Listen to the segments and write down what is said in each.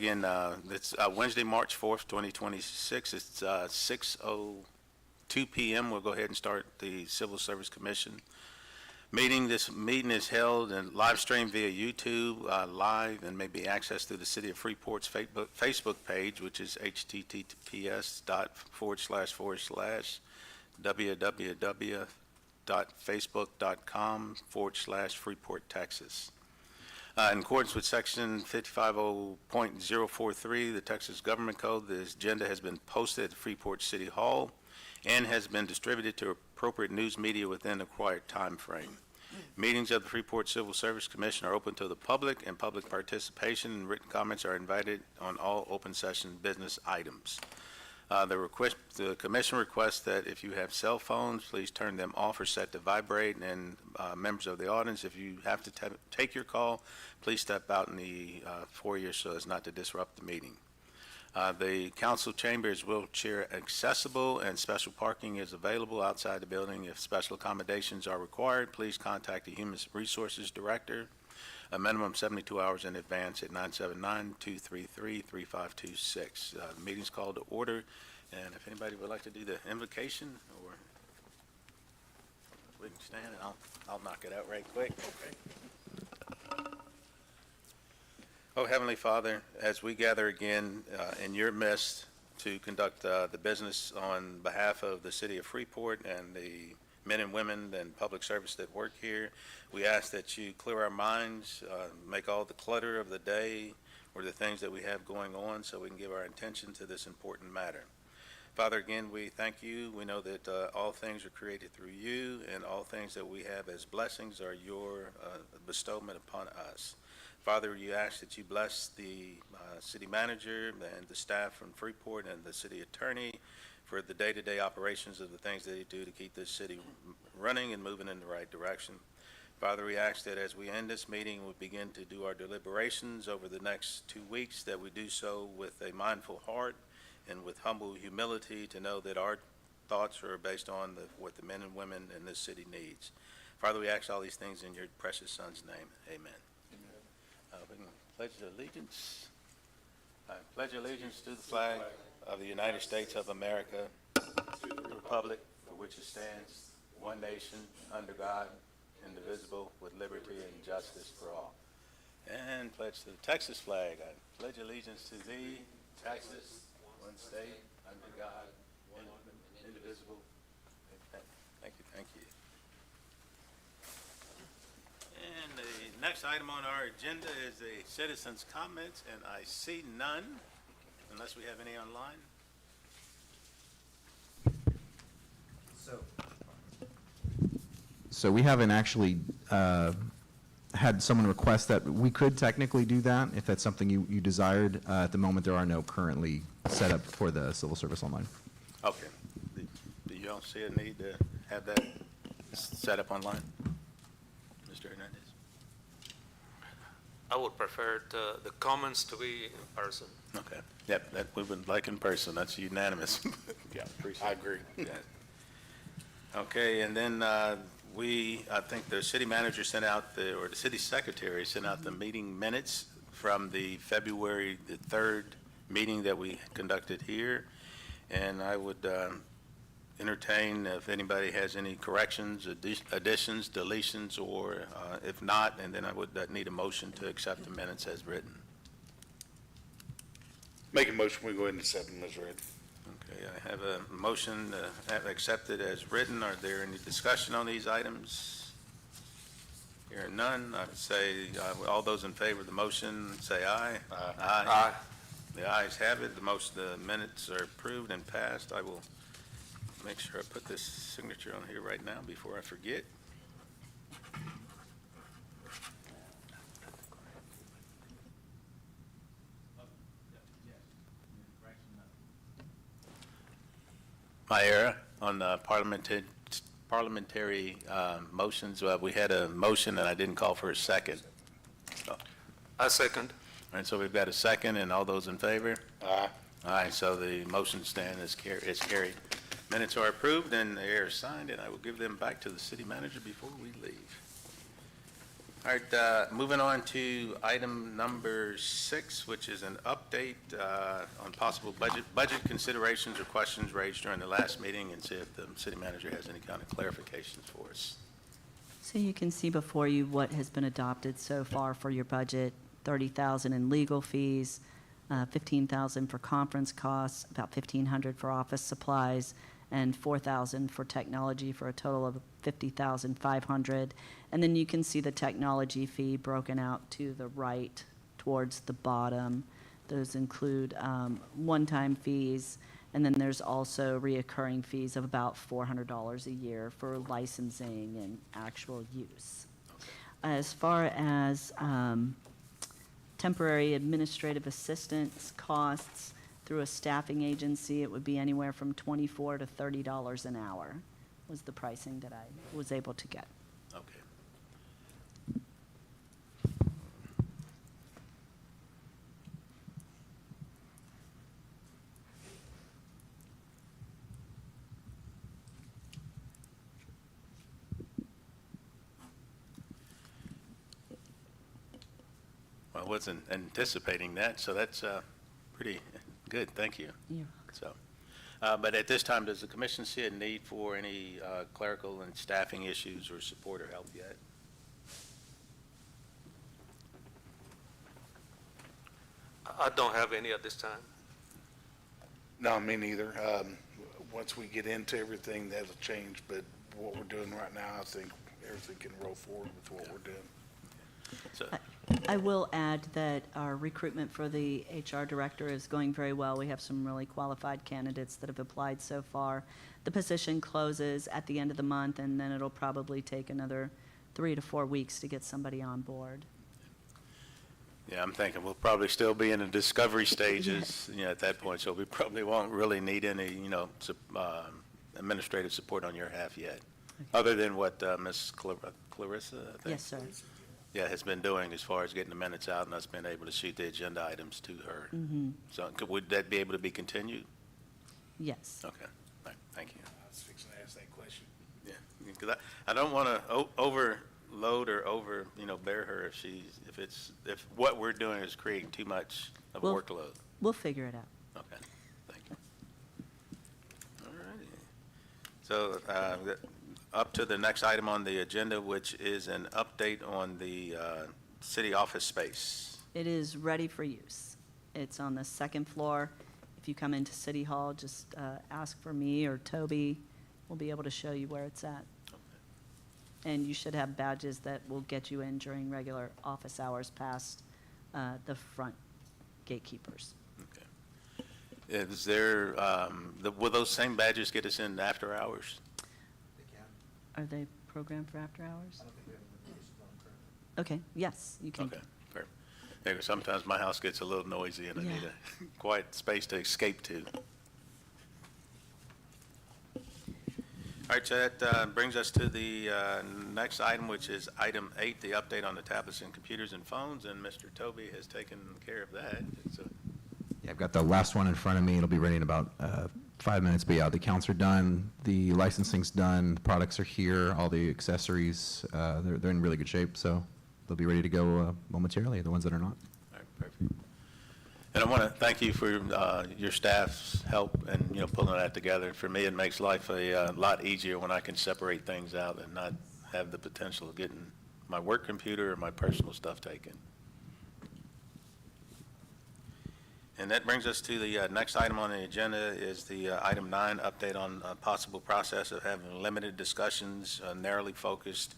again. It's Wednesday, March 4th, 2026. It's 6:02 p.m. We'll go ahead and start the Civil Service Commission meeting. This meeting is held and live streamed via YouTube live and may be accessed through the City of Freeport's Facebook page, which is https://www.facebook.com/Freeport, Texas. In accordance with Section 55.043, the Texas Government Code, this agenda has been posted at Freeport City Hall and has been distributed to appropriate news media within the required time frame. Meetings of the Freeport Civil Service Commission are open to the public, and public participation and written comments are invited on all open session business items. The commission requests that if you have cell phones, please turn them off or set to vibrate. And members of the audience, if you have to take your call, please step out in the foyer so as not to disrupt the meeting. The council chamber is wheelchair accessible, and special parking is available outside the building. If special accommodations are required, please contact the Human Resources Director a minimum 72 hours in advance at 979-233-3526. The meeting's called to order, and if anybody would like to do the invocation, or we can stand, and I'll knock it out right quick. Okay. Oh, Heavenly Father, as we gather again in your midst to conduct the business on behalf of the City of Freeport and the men and women and public service that work here, we ask that you clear our minds, make all the clutter of the day or the things that we have going on so we can give our attention to this important matter. Father, again, we thank you. We know that all things are created through you, and all things that we have as blessings are your bestowment upon us. Father, you ask that you bless the city manager and the staff from Freeport and the city attorney for the day-to-day operations of the things that they do to keep this city running and moving in the right direction. Father, we ask that as we end this meeting, we begin to do our deliberations over the next 2 weeks, that we do so with a mindful heart and with humble humility to know that our thoughts are based on what the men and women in this city needs. Father, we ask all these things in your precious Son's name. Amen. We can pledge allegiance. I pledge allegiance to the flag of the United States of America, to the republic for which it stands, one nation, under God, indivisible, with liberty and justice for all. And pledge to the Texas flag. I pledge allegiance to thee, Texas, one state, under God, indivisible. Thank you, thank you. And the next item on our agenda is the citizens' comments, and I see none, unless we have any online. So we haven't actually had someone request that. We could technically do that if that's something you desired. At the moment, there are no currently set up for the civil service online. Okay. Do you all see a need to have that set up online? Mr. Hernandez? I would prefer the comments to be in person. Okay. Yep, that we would like in person. That's unanimous. Yeah, I agree. Yeah. Okay, and then I think the city manager sent out or the city secretary sent out the meeting minutes from the February the 3rd meeting that we conducted here. And I would entertain if anybody has any corrections, additions, deletions, or if not, and then I would need a motion to accept the minutes as written. Make a motion, we go ahead and accept them as read. Okay, I have a motion to have accepted as written. Are there any discussion on these items? Hearing none, I would say all those in favor of the motion say aye. Aye. Aye. Aye. The ayes have it. The minutes are approved and passed. I will make sure I put this signature on here right now before I forget. My error on the parliamentary motions. We had a motion and I didn't call for a second. I second. All right, so we've got a second, and all those in favor? Aye. Aye, so the motion stand is carried. Minutes are approved and they are signed, and I will give them back to the city manager before we leave. All right, moving on to item number 6, which is an update on possible budget considerations or questions raised during the last meeting, and see if the city manager has any kind of clarifications for us. So you can see before you what has been adopted so far for your budget: 30,000 in legal fees, 15,000 for conference costs, about 1,500 for office supplies, and 4,000 for technology, for a total of 50,500. And then you can see the technology fee broken out to the right towards the bottom. Those include one-time fees, and then there's also reoccurring fees of about $400 a year for licensing and actual use. As far as temporary administrative assistance costs through a staffing agency, it would be anywhere from $24 to $30 an hour was the pricing that I was able to get. Okay. Well, I wasn't anticipating that, so that's pretty good, thank you. You're So, but at this time, does the commission see a need for any clerical and staffing issues or support or help yet? I don't have any at this time. No, me neither. Once we get into everything, that'll change, but what we're doing right now, I think everything can roll forward with what we're doing. So, I will add that our recruitment for the HR director is going very well. We have some really qualified candidates that have applied so far. The position closes at the end of the month, and then it'll probably take another 3 to 4 weeks to get somebody on board. yeah, I'm thinking we'll probably still be in the discovery stages, at that point, so we probably won't really need any, administrative support on your half yet, other than what Ms. Clarissa, I think? Yes, sir. Yeah, has been doing as far as getting the minutes out and us being able to shoot the agenda items to her. So would that be able to be continued? Yes. Okay, all right, thank you. I was fixing to ask that question. Yeah, because I don't want to overload or bear her if what we're doing is creating too much of a Well- workload. We'll figure it out. Okay, thank you. All righty. So, up to the next item on the agenda, which is an update on the city office space. It is ready for use. It's on the second floor. If you come into City Hall, just ask for me or Toby. We'll be able to show you where it's at. And you should have badges that will get you in during regular office hours past the front gatekeepers. Okay. Is there, will those same badges get us in after hours? Are they programmed for after hours? Okay, yes, you can. Okay, fair. Yeah, 'cause sometimes my house gets a little noisy and I need Yeah. a quiet space to escape to. All right, so that brings us to the next item, which is item 8, the update on the tablets and computers and phones, and Mr. Toby has taken care of that. So, Yeah, I've got the last one in front of me. It'll be ready in about 5 minutes, but yeah, the accounts are done, the licensing's done, the products are here, all the accessories, they're in really good shape, so they'll be ready to go momentarily, the ones that are not. all right, perfect. And I want to thank you for your staff's help and, pulling that together. For me, it makes life a lot easier when I can separate things out and not have the potential of getting my work computer or my personal stuff taken. And that brings us to the next item on the agenda is the item 9, update on possible process of having limited discussions, narrowly focused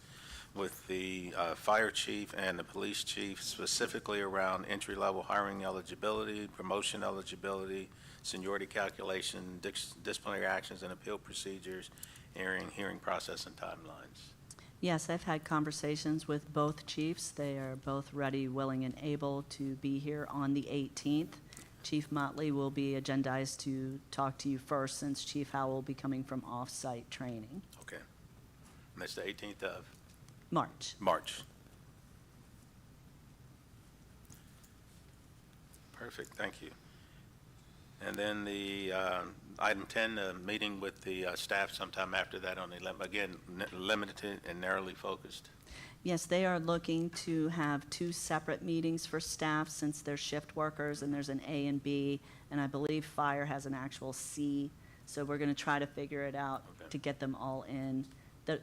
with the fire chief and the police chief, specifically around entry-level hiring eligibility, promotion eligibility, seniority calculation, disciplinary actions and appeal procedures, hearing process and timelines. Yes, I've had conversations with both chiefs. They are both ready, willing, and able to be here on the 18th. Chief Motley will be agendized to talk to you first, since Chief Howell will be coming from off-site training. Okay. And that's the 18th of March. March. Perfect, thank you. And then the item 10, meeting with the staff sometime after that on the 11th. Again, limited and narrowly focused. Yes, they are looking to have 2 separate meetings for staff since they're shift workers, and there's an A and B, and I believe fire has an actual C. So we're going to try to figure it out Okay. to get them all in that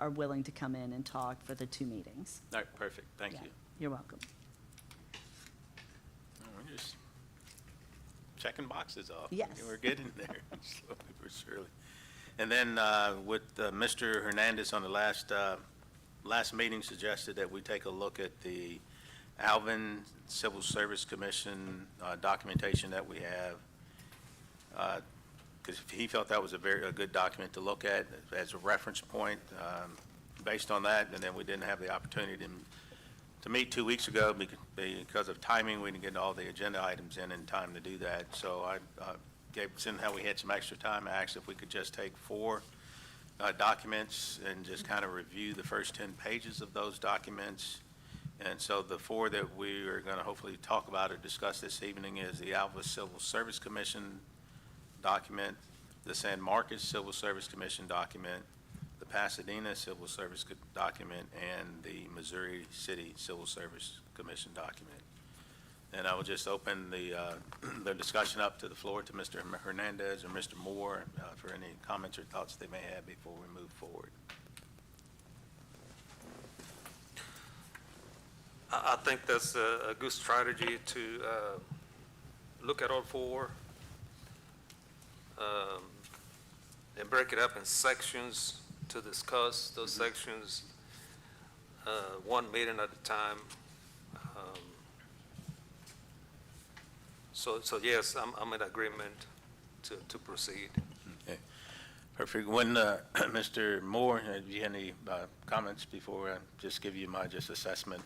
are willing to come in and talk for the 2 meetings. All right, perfect. Thank Yeah, you. You're welcome. We're just checking boxes off. Yes. We're getting there slowly but surely. And then with Mr. Hernandez on the last meeting suggested that we take a look at the Alvin Civil Service Commission documentation that we have. Because he felt that was a good document to look at as a reference point based on that. And then we didn't have the opportunity to meet 2 weeks ago because of timing. We didn't get all the agenda items in time to do that. So I seeing how we had some extra time, I asked if we could just take 4 documents and just kind of review the first 10 pages of those documents. And so the 4 that we are going to hopefully talk about or discuss this evening is the Alva Civil Service Commission document, the San Marcos Civil Service Commission document, the Pasadena Civil Service document, and the Missouri City Civil Service Commission document. And I will just open the discussion up to the floor to Mr. Hernandez or Mr. Moore for any comments or thoughts they may have before we move forward. I think that's a good strategy to look at all 4 and break it up in sections to discuss those sections, 1 meeting at a time. So yes, I'm in agreement to proceed. Okay, perfect. When, Mr. Moore, have you any comments before I just give you my assessment?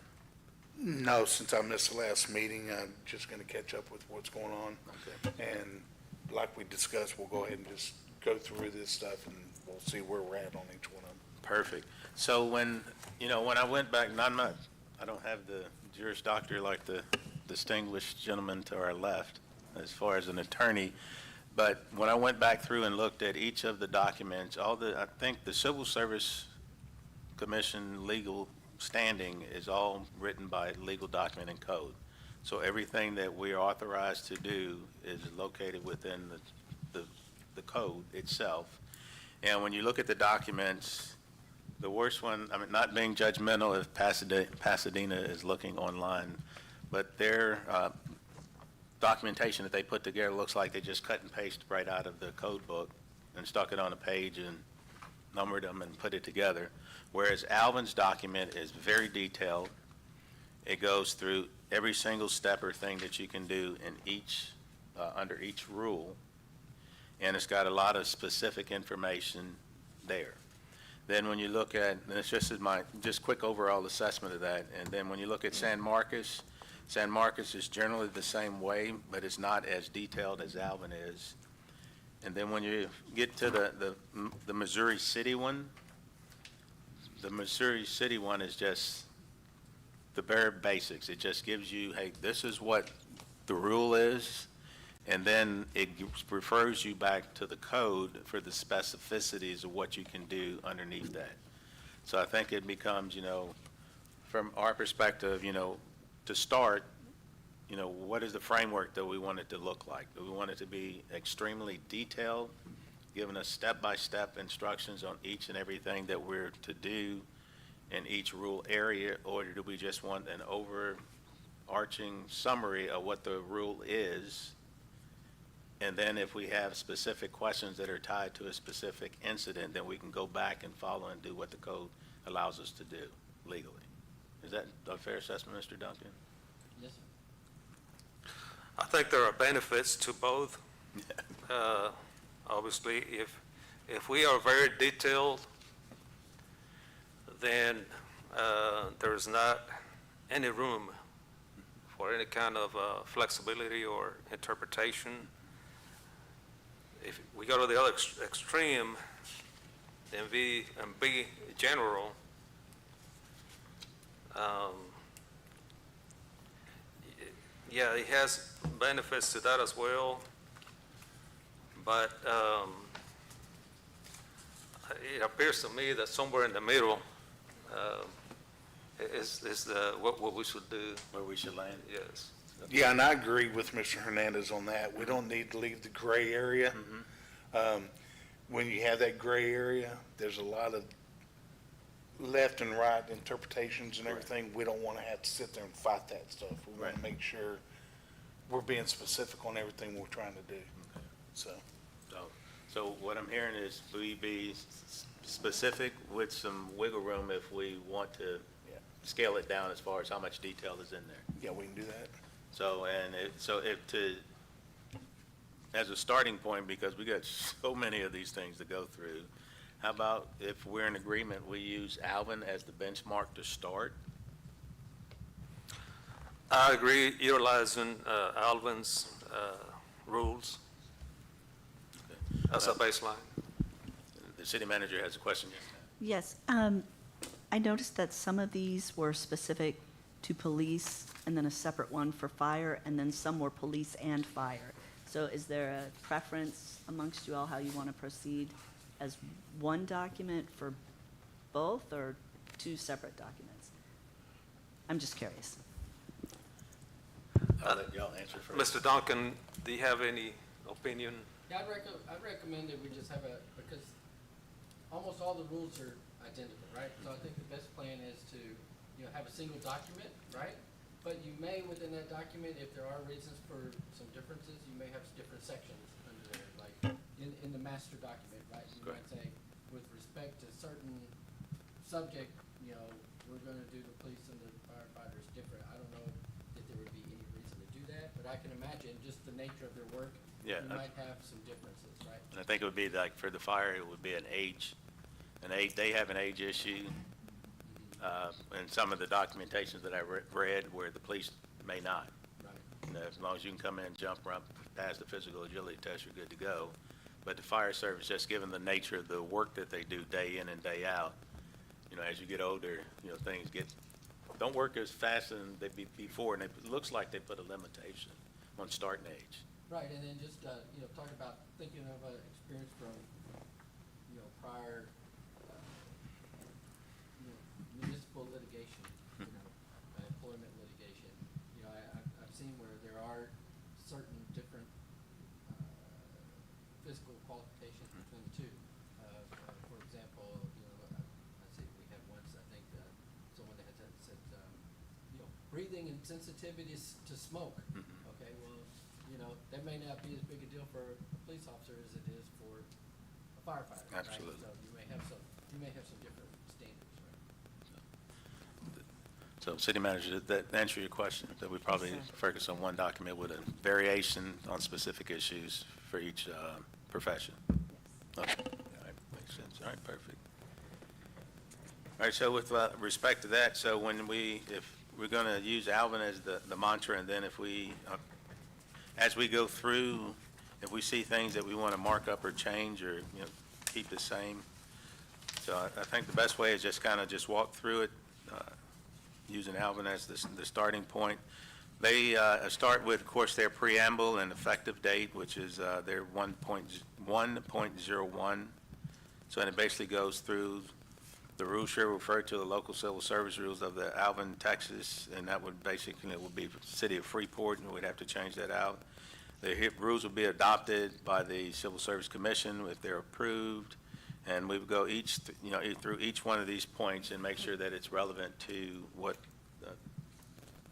No, since I missed the last meeting, I'm just going to catch up with what's going on. Okay. And like we discussed, we'll go ahead and just go through this stuff and we'll see where we're at on each one of them. Perfect. So when I went back, I don't have the Juris Doctor like the distinguished gentleman to our left as far as an attorney, but when I went back through and looked at each of the documents, I think the Civil Service Commission legal standing is all written by legal document and code. So everything that we are authorized to do is located within the code itself. And when you look at the documents, the worst one, I mean, not being judgmental if Pasadena is looking online, but their documentation that they put together looks like they just cut and pasted right out of the code book and stuck it on a page and numbered them and put it together. Whereas Alvin's document is very detailed. It goes through every single step or thing that you can do in each, under each rule. And it's got a lot of specific information there. Then when you look at, and it's just my quick overall assessment of that, and then when you look at San Marcos is generally the same way, but it's not as detailed as Alvin is. And then when you get to the Missouri City one, the Missouri City one is just the bare basics. It just gives you, hey, this is what the rule is, and then it refers you back to the code for the specificities of what you can do underneath that. So I think it becomes, from our perspective, to start, what is the framework that we want it to look like? Do we want it to be extremely detailed, giving us step-by-step instructions on each and everything that we're to do in each rule area, or do we just want an overarching summary of what the rule is? And then if we have specific questions that are tied to a specific incident, then we can go back and follow and do what the code allows us to do legally. Is that a fair assessment, Mr. Duncan? Yes, sir. I think there are benefits to both. Obviously, if we are very detailed, then there's not any room for any kind of flexibility or interpretation. If we go to the other extreme, then be general, yeah, it has benefits to that as well. but it appears to me that somewhere in the middle is what we should do, Where we should land? yes. Yeah, and I agree with Mr. Hernandez on that. We don't need to leave the gray area. When you have that gray area, there's a lot of left and right interpretations and everything. We don't want to have to sit there and fight that stuff. We want to make sure we're being specific on everything we're trying to do. So, So what I'm hearing is we be specific with some wiggle room if we want to Yeah. scale it down as far as how much detail is in there. yeah, we can do that. So, as a starting point, because we got so many of these things to go through, how about if we're in agreement, we use Alvin as the benchmark to start? I agree utilizing Alvin's rules as a baseline. The city manager has a question. Yes, I noticed that some of these were specific to police, and then a separate one for fire, and then some were police and fire. So is there a preference amongst you all how you want to proceed? As one document for both, or two separate documents? I'm just curious. I'll let y'all answer first. Mr. Duncan, do you have any opinion? Yeah, I'd recommend that we just have because almost all the rules are identical, right? So I think the best plan is to, have a single document, right? But you may, within that document, if there are reasons for some differences, you may have different sections under there, like in the master document, right? You might say, with respect to certain subject, we're gonna do the police and the firefighters different. I don't know if there would be any reason to do that, but I can imagine just the nature of their work, Yeah, you might have some differences, right? And I think it would be like for the fire, it would be an age, they have an age issue. And some of the documentations that I read where the police may not. Right. As long as you can come in, jump, run, pass the physical agility test, you're good to go. But the fire service, just given the nature of the work that they do day in and day out, as you get older, things don't work as fast as they did before, and it looks like they put a limitation on starting age. Right, and then just, talk about thinking of an experience from, prior, municipal litigation, employment litigation. I've seen where there are certain different, physical qualifications between the two. For example, I see we had once, I think, someone that had said, breathing and sensitivities to smoke. Okay, well, that may not be as big a deal for a police officer as it is for a firefighter. right? Absolutely. So you may have some different standards, right? So, city manager, did that answer your question? That we probably Yes, sir. focus on one document with a variation on specific issues for each profession? Okay, all right, makes sense. All right, perfect. All right, so with respect to that, so if we're going to use Alvin as the mantra, and then if as we go through, if we see things that we want to mark up or change or, keep the same, so I think the best way is just walk through it, using Alvin as the starting point. They start with, of course, their preamble and effective date, which is their 1.01. So and it basically goes through the rules here referred to the local civil service rules of the Alvin, Texas, and that would basically, it would be for the city of Freeport, and we'd have to change that out. The rules would be adopted by the Civil Service Commission if they're approved, and we would go through each one of these points and make sure that it's relevant to what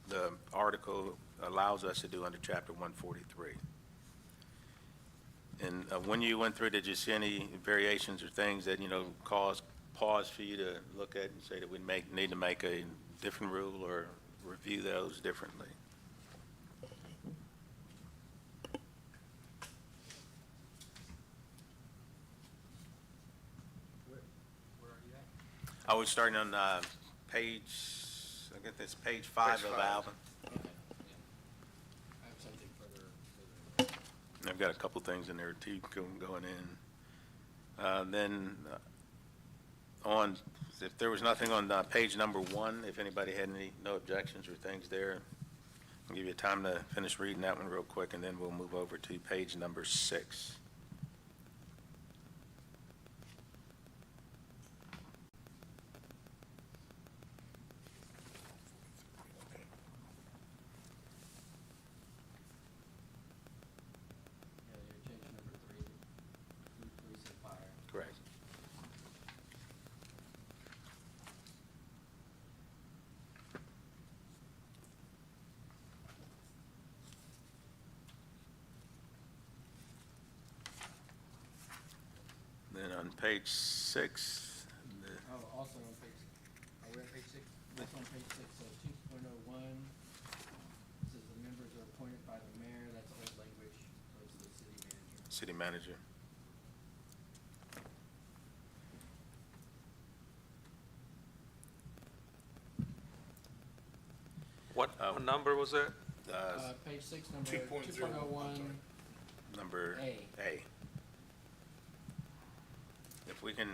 the article allows us to do under Chapter 143. And when you went through, did you see any variations or things that, caused pause for you to look at and say that we need to make a different rule or review those differently? Where are you at? I was starting on page 5 of Alvin. Okay, yeah. I have something further. And I've got a couple things in there too going in. Then if there was nothing on page number 1, if anybody had no objections or things there, I'll give you time to finish reading that one real quick, and then we'll move over to page number 6. page 6, Oh, also on page, are we on page 6? That's on page 6, so 2.01, says the members are appointed by the mayor, that's old language, so it's the city manager. city manager. What number was that? Page 6, number 2.0, 2.01, Number A. A. If we can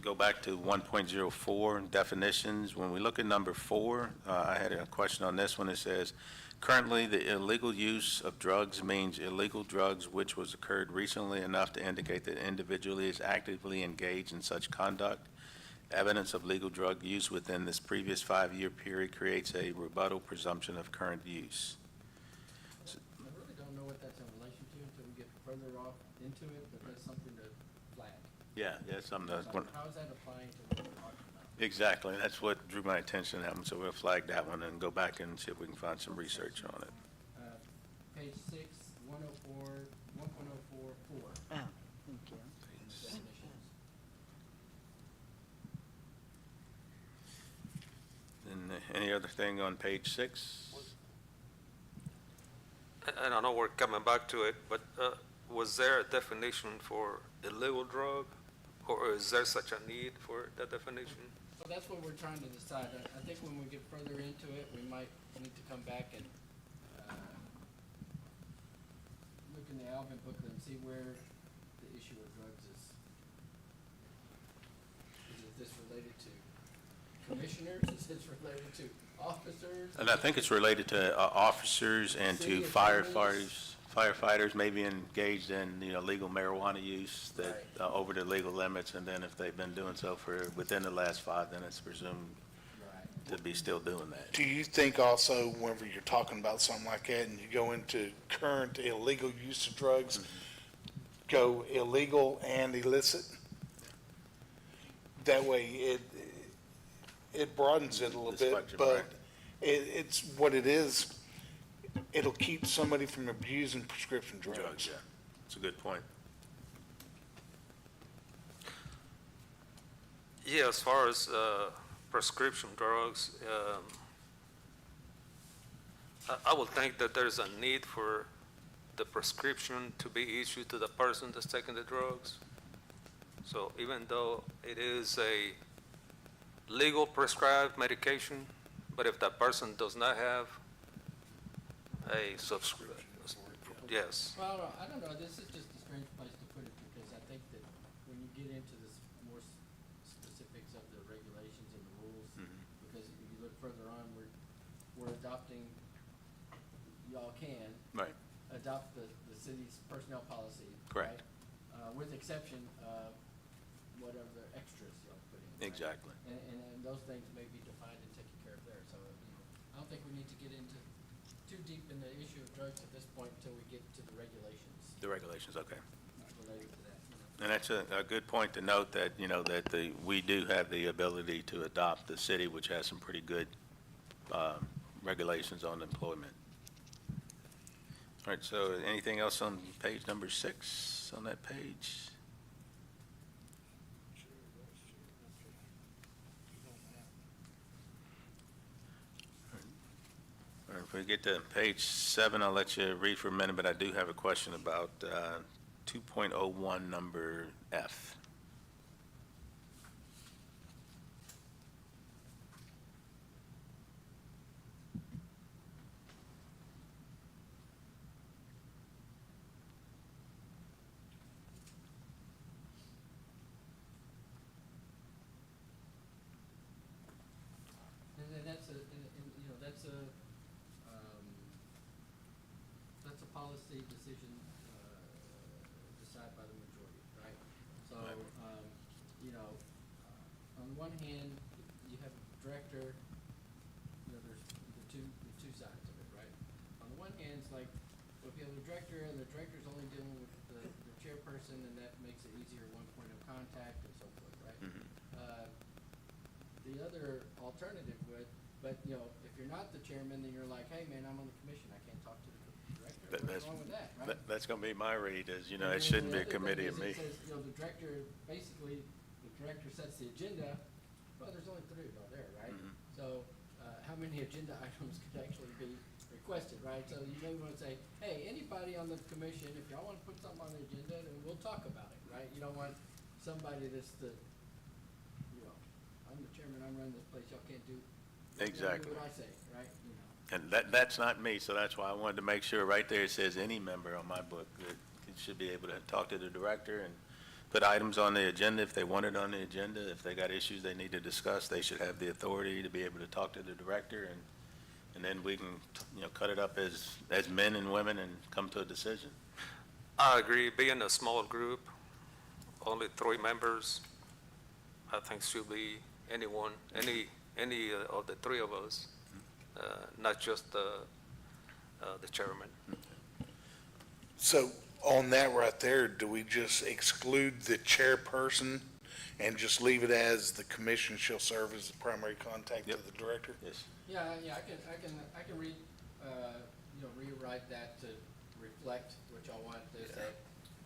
go back to 1.04 definitions, when we look at number 4, I had a question on this one. It says, currently, the illegal use of drugs means illegal drugs which was occurred recently enough to indicate that the individual is actively engaged in such conduct. Evidence of legal drug use within this previous 5-year period creates a rebuttal presumption of current use. I really don't know what that's in relation to until we get further off into it, but that's something to flag. Yeah, something So how is that applying to what we're talking about? exactly. That's what drew my attention to that one, so we'll flag that one and go back and see if we can find some research on it. Page 6, 104, 1.044. Oh, thank you. Definitions. And any other thing on page 6? And I know we're coming back to it, but was there a definition for illegal drug? Or is there such a need for that definition? So that's what we're trying to decide. I think when we get further into it, we might need to come back and look in the Alvin booklet and see where the issue of drugs is. Is this related to commissioners? Is this related to officers? And I think it's related to officers and to City attorneys. firefighters may be engaged in, legal marijuana use that, Right. over the legal limits, and then if they've been doing so for within the last 5, then it's presumed Right. to be still doing that. Do you think also whenever you're talking about something like that and you go into current illegal use of drugs, go illegal and illicit? That way it broadens it a little The bit, spectrum, but right. it's what it is. It'll keep somebody from abusing prescription drugs. Yeah. It's a good point. Yeah, as far as prescription drugs, I would think that there's a need for the prescription to be issued to the person that's taking the drugs. So even though it is a legal prescribed medication, but if that person does not have a subscription, yes. Well, I don't know, this is just a strange place to put it, because I think that when you get into this more specifics of the regulations and the rules, because if you look further on, we're adopting, y'all can Right. adopt the city's personnel policy. Correct. Right? With exception of whatever extras y'all put in. right? Exactly. And those things may be defined and taken care of there, so, I don't think we need to get into too deep in the issue of drugs at this point until we get to the regulations The regulations, okay. related to that. And that's a good point to note that, we do have the ability to adopt the city, which has some pretty good regulations on employment. All right, so anything else on page number 6 on that page? All right, if we get to page 7, I'll let you read for a minute, but I do have a question about 2.01, number F. And then that's a policy decision, decided by the majority, right? So, Right. On one hand, you have a director, there's the two sides of it, right? On the one hand, it's like, well, if you have a director and the director's only dealing with the chairperson, then that makes it easier, one point of contact and so forth, right? The other alternative would, but, if you're not the chairman, then you're like, hey, man, I'm on the commission, I can't talk to the director. That- What's that's- wrong with that, right? That's gonna be my read, is, you know, And it then shouldn't the be a other thing committee is of me. It says, you know, the director, basically, the director sets the agenda, well, there's only three of y'all there, right? Mhm. So, how many agenda items could actually be requested, right? So you may wanna say, hey, anybody on the commission, if y'all wanna put something on the agenda, then we'll talk about it, right? You don't want somebody that's the, you know, I'm the chairman, I'm running this place, y'all can't do. y'all can't Exactly. Do what I say, right, you know? And that's not me, so that's why I wanted to make sure right there it says any member on my book that it should be able to talk to the director and put items on the agenda if they want it on the agenda. If they got issues they need to discuss, they should have the authority to be able to talk to the director, and then we can, you know, cut it up as men and women and come to a decision. I agree, being a small group, only 3 members, I think should be anyone, any of the 3 of us, not just the chairman. So on that right there, do we just exclude the chairperson and just leave it as the commission shall serve as the primary contact Yep. of the director? Yes. Yeah, I can read, you know, rewrite that to reflect what y'all want, is that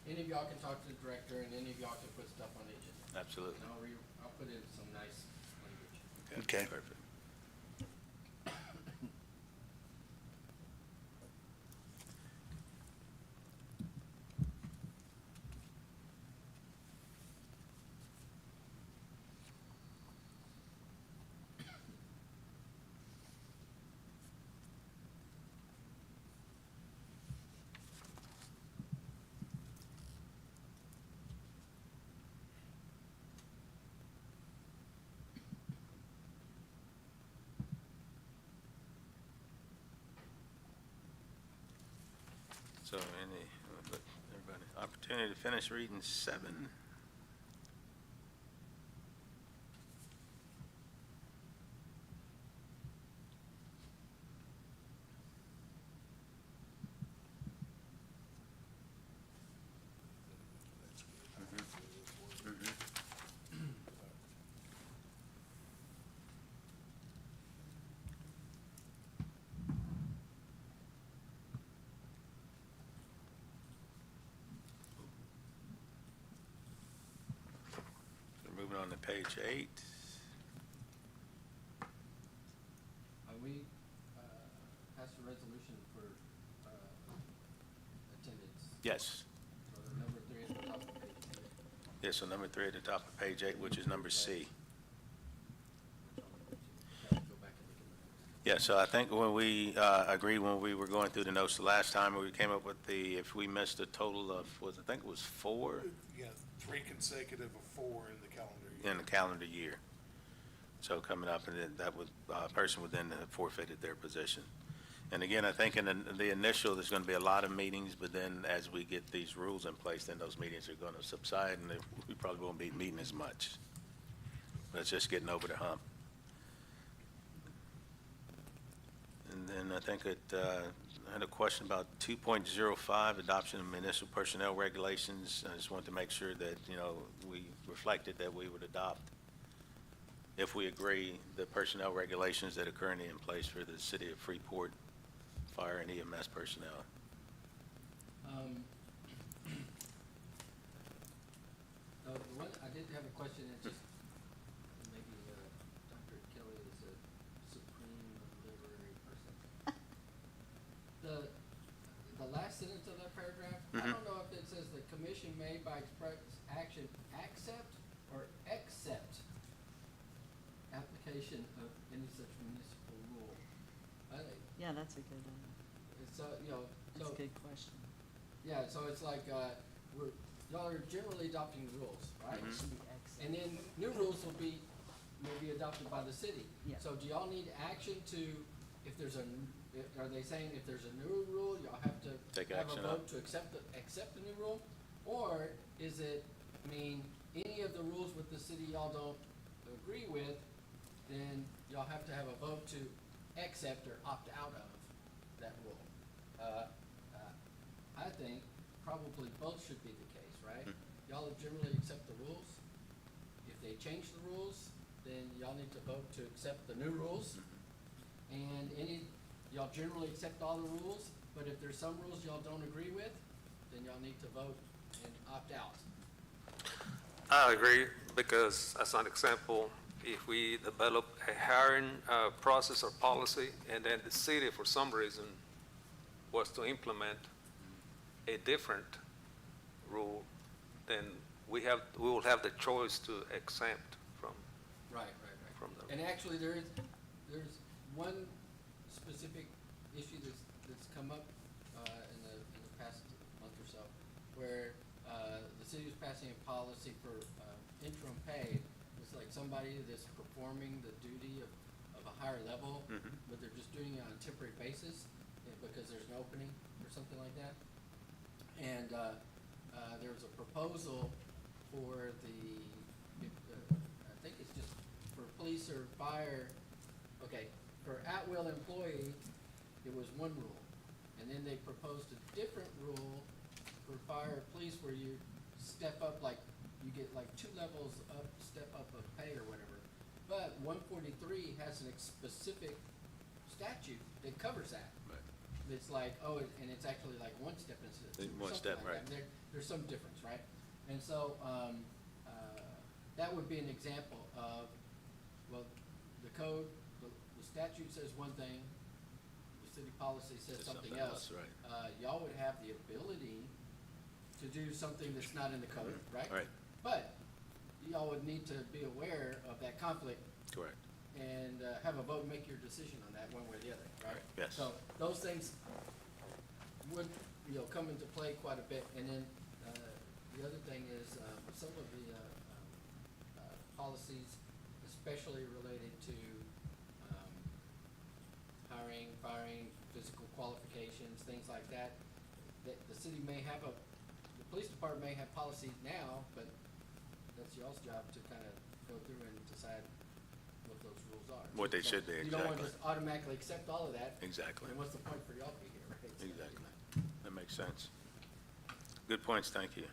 any of y'all can talk to the director, and any of y'all can put stuff on the agenda. Absolutely. And I'll put in some nice language. Okay. Perfect. So everybody, opportunity to finish reading 7. We're moving on to page 8. We, passed a resolution for, attendance, Yes. so the number 3 at the top of the page. Yes, so number 3 at the top of page 8, which is number C. Which I'll go back and look at the notes. Yeah, so I think when we agreed, when we were going through the notes the last time, we came up with if we missed a total of, I think it was 4 Yeah, 3 consecutive of 4 in the calendar year. in the calendar year. So coming up, and then that would, person would then have forfeited their position. And again, I think in the initial, there's going to be a lot of meetings, but then as we get these rules in place, then those meetings are going to subside, and we probably won't be meeting as much. But it's just getting over the hump. And then I think I had a question about 2.05, adoption of municipal personnel regulations. I just wanted to make sure that, you know, we reflected that we would adopt, if we agree, the personnel regulations that are currently in place for the city of Freeport fire and EMS personnel. The one, I did have a question, it's just, maybe, Dr. Kelly is a supreme literary person. The last sentence of that paragraph, I Mhm. don't know if it says the commission may by express action accept or accept application of any such municipal rule. I think, Yeah, that's a good, it's, you know, that's so. a good question. Yeah, so it's like, y'all are generally adopting the rules, right? Mhm. Should be X. And then new rules will be, may be adopted by the city. Yeah. So do y'all need action to, if there's are they saying if there's a new rule, y'all have to Take have a action vote up. to accept the new rule? Or is it, mean, any of the rules with the city y'all don't agree with, then y'all have to have a vote to accept or opt out of that rule? I think probably both should be the case, right? Y'all generally accept the rules. If they change the rules, then y'all need to vote to accept the new rules. And y'all generally accept all the rules, But if there's some rules y'all don't agree with, then y'all need to vote and opt out. I agree, because as an example, if we develop a hiring process or policy, and then the city, for some reason, was to implement a different rule, then we will have the choice to exempt from Right. the. And actually, there's one specific issue that's come up in the past month or so, where the city was passing a policy for interim pay. It's like somebody that's performing the duty of a higher level, but they're just doing it on a temporary basis because there's an opening or something like that. And there was a proposal for I think it's just for police or fire. Okay, for at-will employee, it was one rule. And then they proposed a different rule for fire or police where you step up, like, you get like 2 levels up, step up of pay or whatever. But 143 has a specific statute that covers that. Right. It's like, and it's actually like 1 step instead of 2. or One something step, like right. that. There's some difference, right? And so, that would be an example of, well, the code, the statute says one thing, the city policy says Says something something else. else, right. Y'all would have the ability to do something that's not in the code, right? Right. But y'all would need to be aware of that conflict Correct. and have a vote and make your decision on that one way or the other, right? Yes. So those things would, come into play quite a bit. And then the other thing is some of the policies, especially related to hiring, firing, physical qualifications, things like that, that the city may have the police department may have policies now, but that's y'all's job to kind of go through and decide what those rules are. What they should be, You don't want to exactly. just automatically accept all of that. Exactly. And what's the point for y'all to be here, right? So, Exactly. That makes sense. Good points, thank you.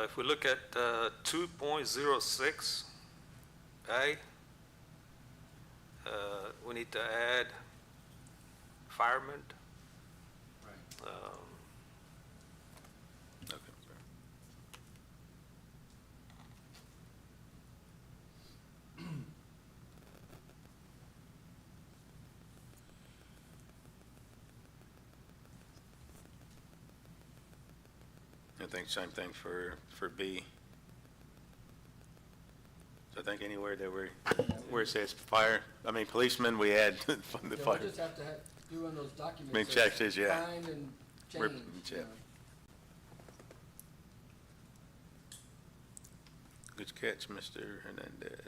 If we look at 2.06, we need to add firemen. Right. Okay. I think same thing for B. So I think anywhere that where it says fire, policemen, we add from the Yeah, fire. we'll just have to do one of those documents. Make that changes, yeah. Find and Rip- change. yeah. Good catch, Mr. Hernandez.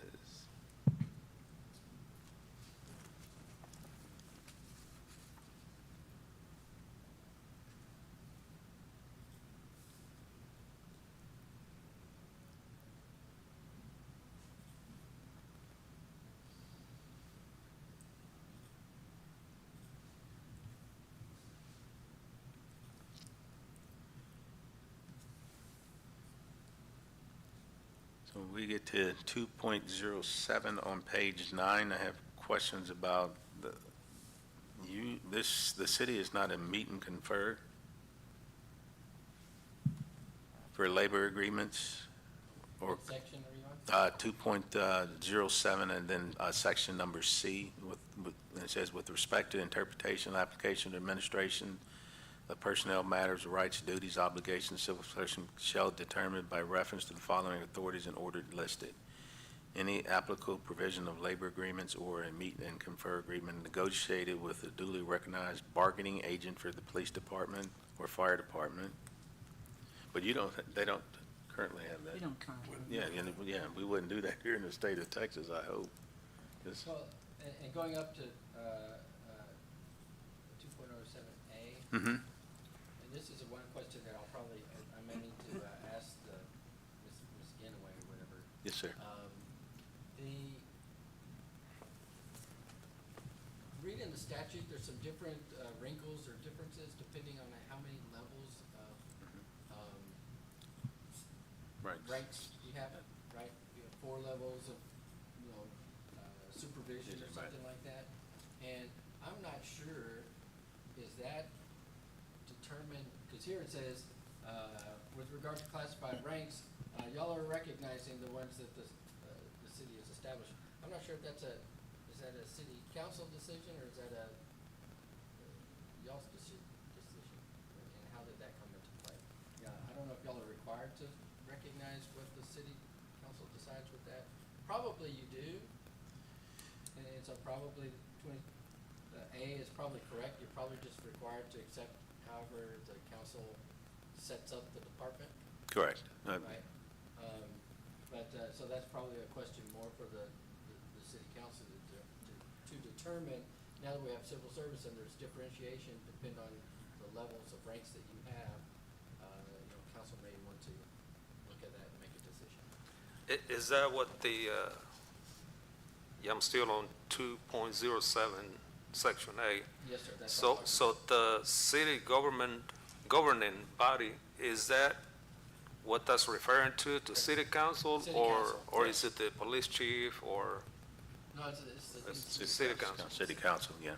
So when we get to 2.07 on page 9, I have questions about the city is not a meet and confer for labor agreements or What section are you on? 2.07 and then section number C it says with respect to interpretation, application, or administration of personnel matters, rights, duties, obligations, civil possession shall determine by reference to the following authorities in order listed. Any applicable provision of labor agreements or a meet and confer agreement negotiated with a duly recognized bargaining agent for the police department or fire department. But they don't currently have that. We don't currently. Yeah, we wouldn't do that here in the state of Texas, I hope. Just- Well, and going up to 2.07A, Mhm. and this is one question that I may need to ask Ms. Ganaway or whatever. Yes, sir. Reading the statute, there's some different wrinkles or differences depending on how many levels of Right. ranks you have, right? You have 4 levels of, supervision or Right. something like that. And I'm not sure that determine, because here it says, with regard to classified ranks, y'all are recognizing the ones that the city has established. I'm not sure if is that a city council decision, or is that a y'all's decision? And how did that come into play? Yeah, I don't know if y'all are required to recognize what the city council decides with that. Probably you do. And so probably A is probably correct. You're probably just required to accept however the council sets up the department, Correct. right? So that's probably a question more for the city council to determine. Now that we have civil service and there's differentiation depending on the levels of ranks that you have, council may want to look at that and make a decision. Is that what I'm still on 2.07, Section A. Yes, sir. That's So, all. so the city governing body, is that what that's referring to city council? City or council, Or yes. is it the police chief, or? No, it's It's city council. City council, yeah.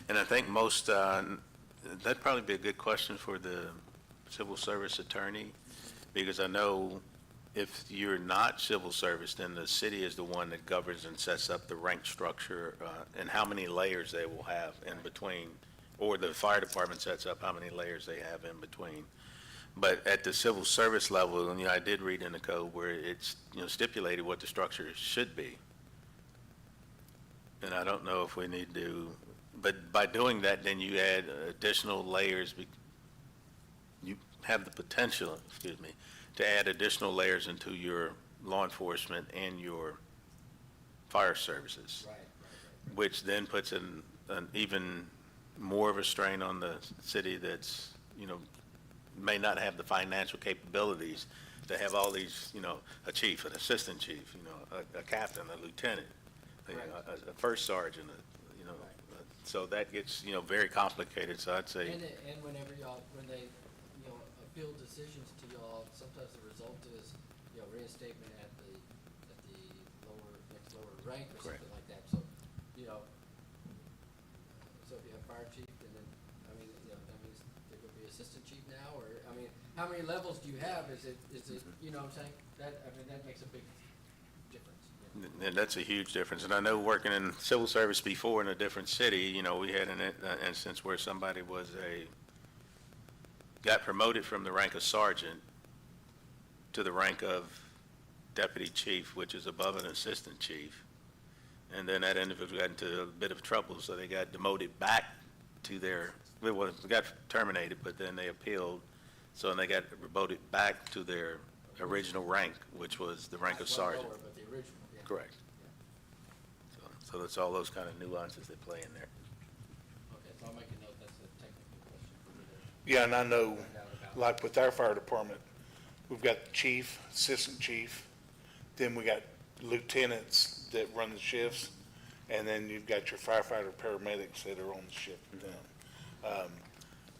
And I think most, that'd probably be a good question for the civil service attorney, because I know if you're not civil service, then the city is the one that governs and sets up the rank structure, and how many layers they will have in between, or the fire department sets up how many layers they have in between. But at the civil service level, and, I did read in the code where it's, stipulated what the structure should be. And I don't know if we need to, but by doing that, then you add additional layers. You have the potential, to add additional layers into your law enforcement and your fire services, right. which then puts an even more of a strain on the city that's, may not have the financial capabilities to have all these, a chief, an assistant chief, a captain, a lieutenant, a first sergeant, so that gets, very complicated, so I'd say. And whenever when they, appeal decisions to y'all, sometimes the result is, reinstatement at the next lower rank or Correct. something like that. So, so if you have fire chief, and then, that means there could be assistant chief now, or, how many levels do you have? Is it, you know what I'm saying? That makes a big difference. And that's a huge difference. And I know working in civil service before in a different city, we had an instance where somebody got promoted from the rank of sergeant to the rank of deputy chief, which is above an assistant chief. And then that individual got into a bit of trouble, so they got demoted back to they got terminated, but then they appealed. So they got promoted back to their original rank, which was the rank of Not one sergeant. lower, but the original, yeah. Correct. So it's all those kind of nuances that play in there. Okay, so I'll make a note, that's a technical question for me to Yeah, and I know, find out about. like with our fire department, we've got the chief, assistant chief, then we got lieutenants that run the shifts, and then you've got your firefighter, paramedics that are on the shift with them.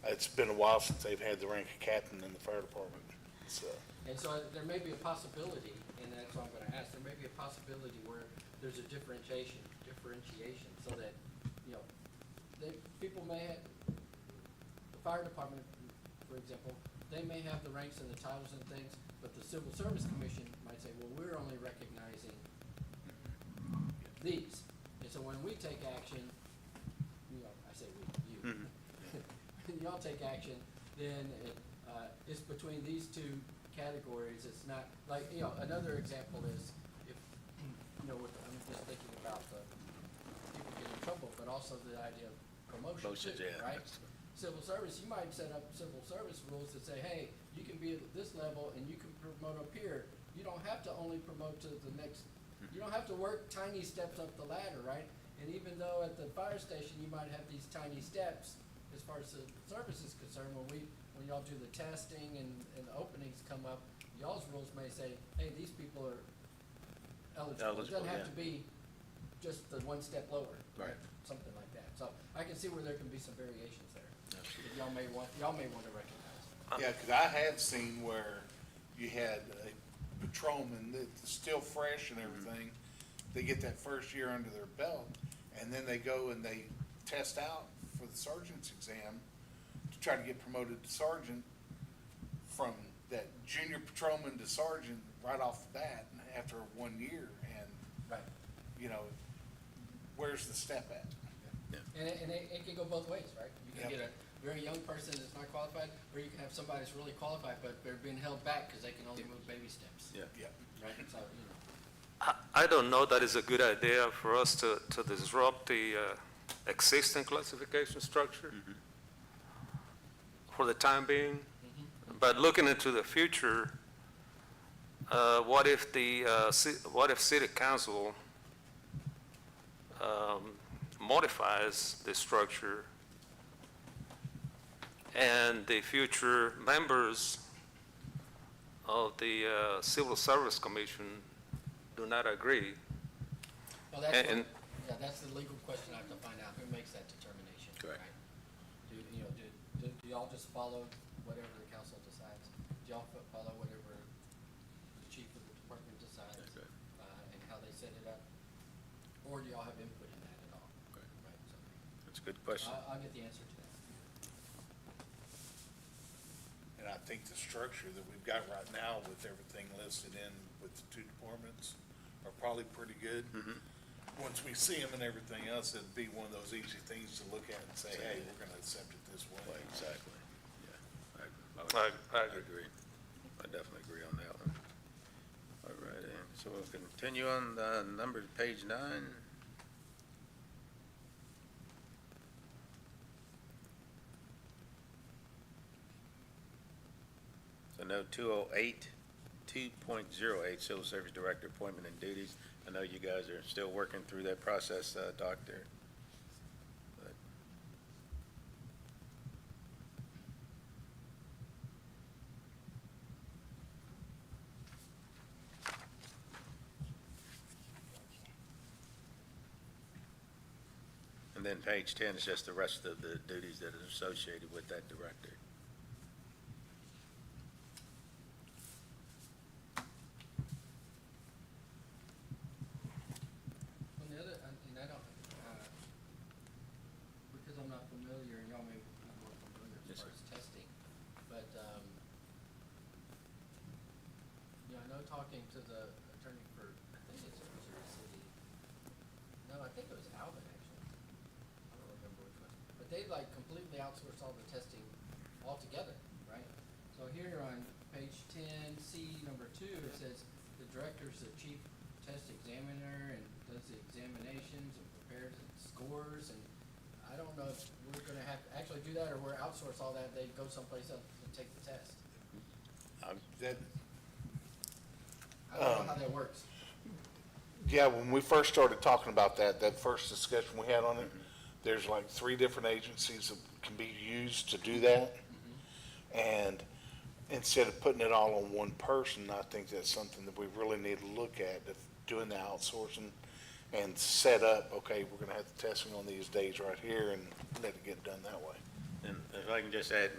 It's been a while since they've had the rank of captain in the fire department, so. And so there may be a possibility, and that's what I'm gonna ask, there may be a possibility where there's a differentiation, so that, people may have, the fire department, for example, they may have the ranks and the titles and things, but the Civil Service Commission might say, well, we're only recognizing these. And so when we take action, I say we, you. Y'all take action, then it's between these two categories. It's not, like, another example is if, I'm just thinking about the people getting in trouble, but also the idea of promotion Promotions, too, yeah. right? Civil service, you might set up civil service rules that say, hey, you can be at this level and you can promote up here. You don't have to only promote to the next, you don't have to work tiny steps up the ladder, right? And even though at the fire station, you might have these tiny steps, as far as the service is concerned, when y'all do the testing and the openings come up, y'all's rules may say, hey, these people are eligible. It doesn't have to be just the one step lower. Right. Something like that. So I can see where there can be some variations there. That y'all may want to recognize. Yeah, because I had seen where you had a patrolman that's still fresh and everything. They get that first year under their belt, and then they go and they test out for the sergeant's exam try to get promoted to sergeant from that junior patrolman to sergeant right off the bat after 1 year, and, Right. you know, where's the step at? And it can go both ways, right? You can Yep. get a very young person that's not qualified, or you can have somebody that's really qualified, but they're being held back because they can only move baby steps. Yeah. Yeah. Right, so, you know. I don't know that it's a good idea for us to disrupt the existing classification structure for the time being. But looking into the future, what if city council modifies the structure and the future members of the Civil Service Commission do not agree? Well, that's, And- yeah, that's the legal question I have to find out, who makes that determination, Correct. right? Do y'all just follow whatever the council decides? Do y'all follow whatever the chief of the department decides? Okay. And how they set it up? Or do y'all have input in that at all? Okay. Right, so, That's a good question. I'll get the answer to that. And I think the structure that we've got right now with everything listed in with the two departments are probably pretty good. Once we see them and everything else, it'd be one of those easy things to look at and say, hey, we're gonna accept it this way. Right, exactly, yeah. I I agree. agree. I definitely agree on that one. All right, so we'll continue on, page 9. So note 208, 2.08, Civil Service Director Appointment and Duties. I know you guys are still working through that process, Doctor. But And then page 10 is just the rest of the duties that are associated with that director. On the other, and I don't, because I'm not familiar, and y'all may be more familiar Yes, as far sir. as testing, but, you know, I know talking to the attorney for, I think it's Missouri City. No, I think it was Alvin, actually. I don't remember which one. But they like completely outsource all the testing altogether, right? So here on page 10C, number 2, it says the director's the chief test examiner and does the examinations and prepares and scores, and I don't know if we're gonna have to actually do that, or we're outsource all that, they go someplace else and take the test. That, I don't know how that works. yeah, when we first started talking about that, that first discussion we had on it, there's like 3 different agencies that can be used to do that. And instead of putting it all on one person, I think that's something that we really need to look at, if doing the outsourcing and set up, okay, we're gonna have the testing on these days right here and let it get done that way. And if I can just add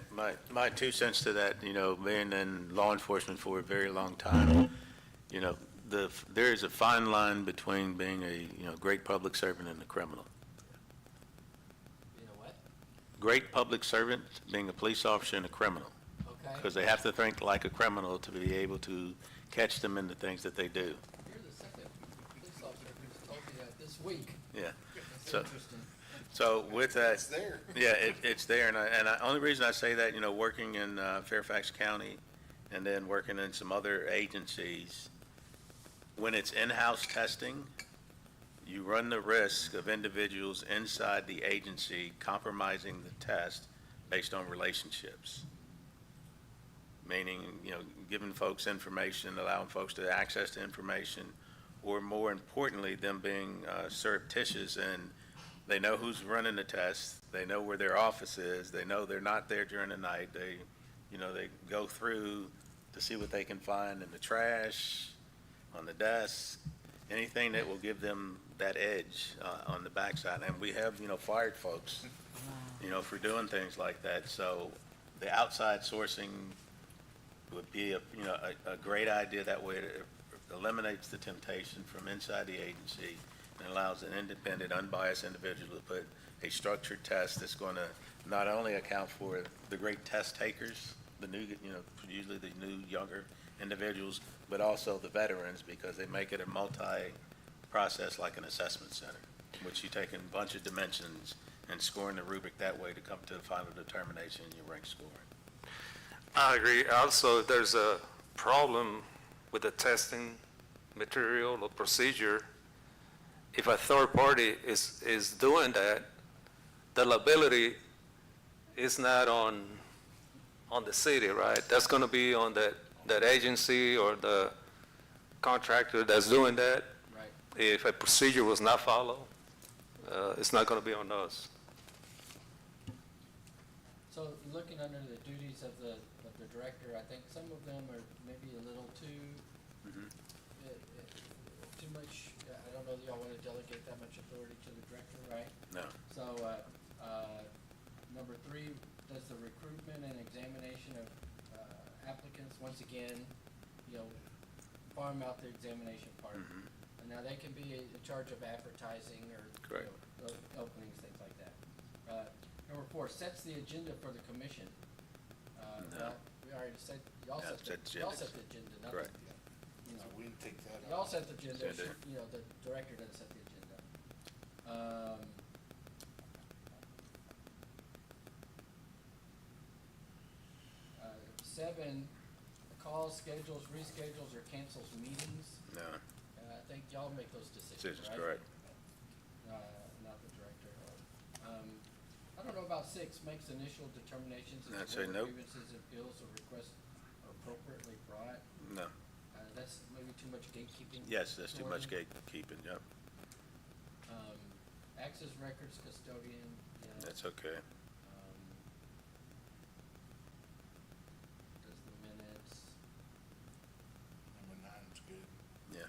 my 2 cents to that, you know, being in law enforcement for a very long time, you know, there is a fine line between being a, you know, great public servant and a criminal. You know what? Great public servant, being a police officer and a criminal, Okay. because they have to think like a criminal to be able to catch them in the things that they do. You're the second police officer who's told me that this week. Yeah. That's So, interesting. so with that. It's there. Yeah, it's there, and only reason I say that, you know, working in Fairfax County and then working in some other agencies, when it's in-house testing, you run the risk of individuals inside the agency compromising the test based on relationships. Meaning, you know, giving folks information, allowing folks to access the information, or more importantly, them being surreptitious, and they know who's running the test, they know where their office is, they know they're not there during the night, they, you know, they go through to see what they can find in the trash, on the desk, anything that will give them that edge on the backside. And we have, you know, fired folks, you know, for doing things like that. So the outside sourcing would be a great idea. That way it eliminates the temptation from inside the agency and allows an independent, unbiased individual to put a structured test that's going to not only account for the great test takers, the new, usually the new, younger individuals, but also the veterans, because they make it a multi-process like an assessment center, which you take in a bunch of dimensions and scoring the rubric that way to come to the final determination in your rank scoring. I agree. Also, if there's a problem with the testing material or procedure, if a third party is doing that, the liability is not on the city, right? That's going to be on that agency or the contractor that's doing that. Right. If a procedure was not followed, it's not going to be on us. So looking under the duties of the director, I think some of them are maybe a little too, too much, I don't know that y'all want to delegate that much authority to the director, right? No. So, number 3, does the recruitment and examination of applicants, once again, farm out the examination part. And now they can be in charge of advertising or Correct. openings, things like that. Number 4, sets the agenda for the commission. No. We already said, y'all Yeah, set set the agenda, not Correct. the, So we can take that y'all out. set the agenda, Agenda. the director doesn't set the agenda. 7, calls, schedules, reschedules, or cancels meetings. No. I think y'all make those decisions, Decisions, right? correct. Not the director. I don't know about 6, makes initial determinations I'd as say to nope. whether grievances, appeals, or requests are appropriately brought. No. That's maybe too much gatekeeping. Yes, that's too for much them. gatekeeping, yep. Access records custodian, That's okay. does the minutes. Number 9's good. Yeah.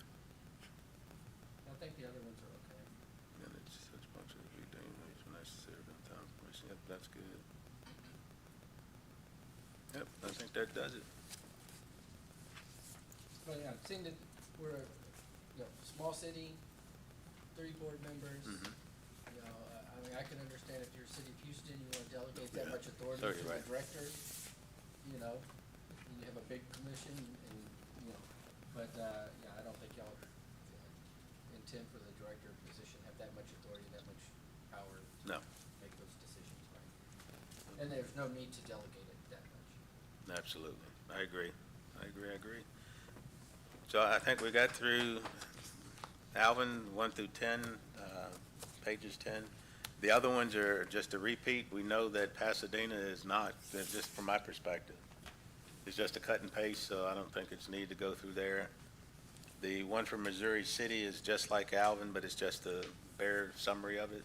I think the other ones are okay. And it's such a bunch of redeemers when necessary, time information. Yep, that's good. Yep, I think that does it. But yeah, seeing that we're a small city, 3 board members. I mean, I can understand if you're city of Houston, you want to delegate that Yeah. much authority So to you're the right. director. And you have a big commission and, but, I don't think y'all intend for the director position have that much authority, that much power to No. make those decisions, right? And there's no need to delegate it that much. Absolutely. I agree. So I think we got through Alvin, 1 through 10, pages 10. The other ones are just a repeat. We know that Pasadena is not, just from my perspective. It's just a cut and paste, so I don't think it's needed to go through there. The one from Missouri City is just like Alvin, but it's just a bare summary of it.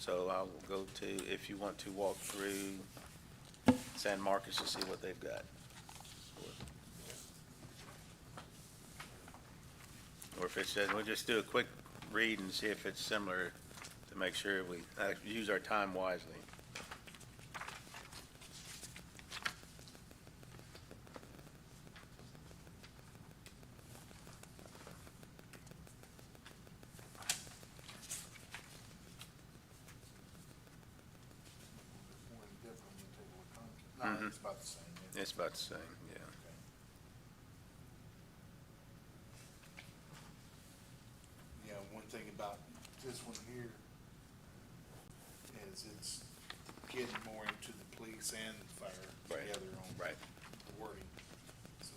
So I'll go to, if you want to walk through San Marcos to see what they've got. Or if it says, we'll just do a quick read and see if it's similar to make sure we use our time wisely. One different than the table of contents. No, it's about the same. isn't it? It's about the same, yeah. Okay. Yeah, one thing about this one here is it's getting more into the police and fire Right, together on right. the wording, so.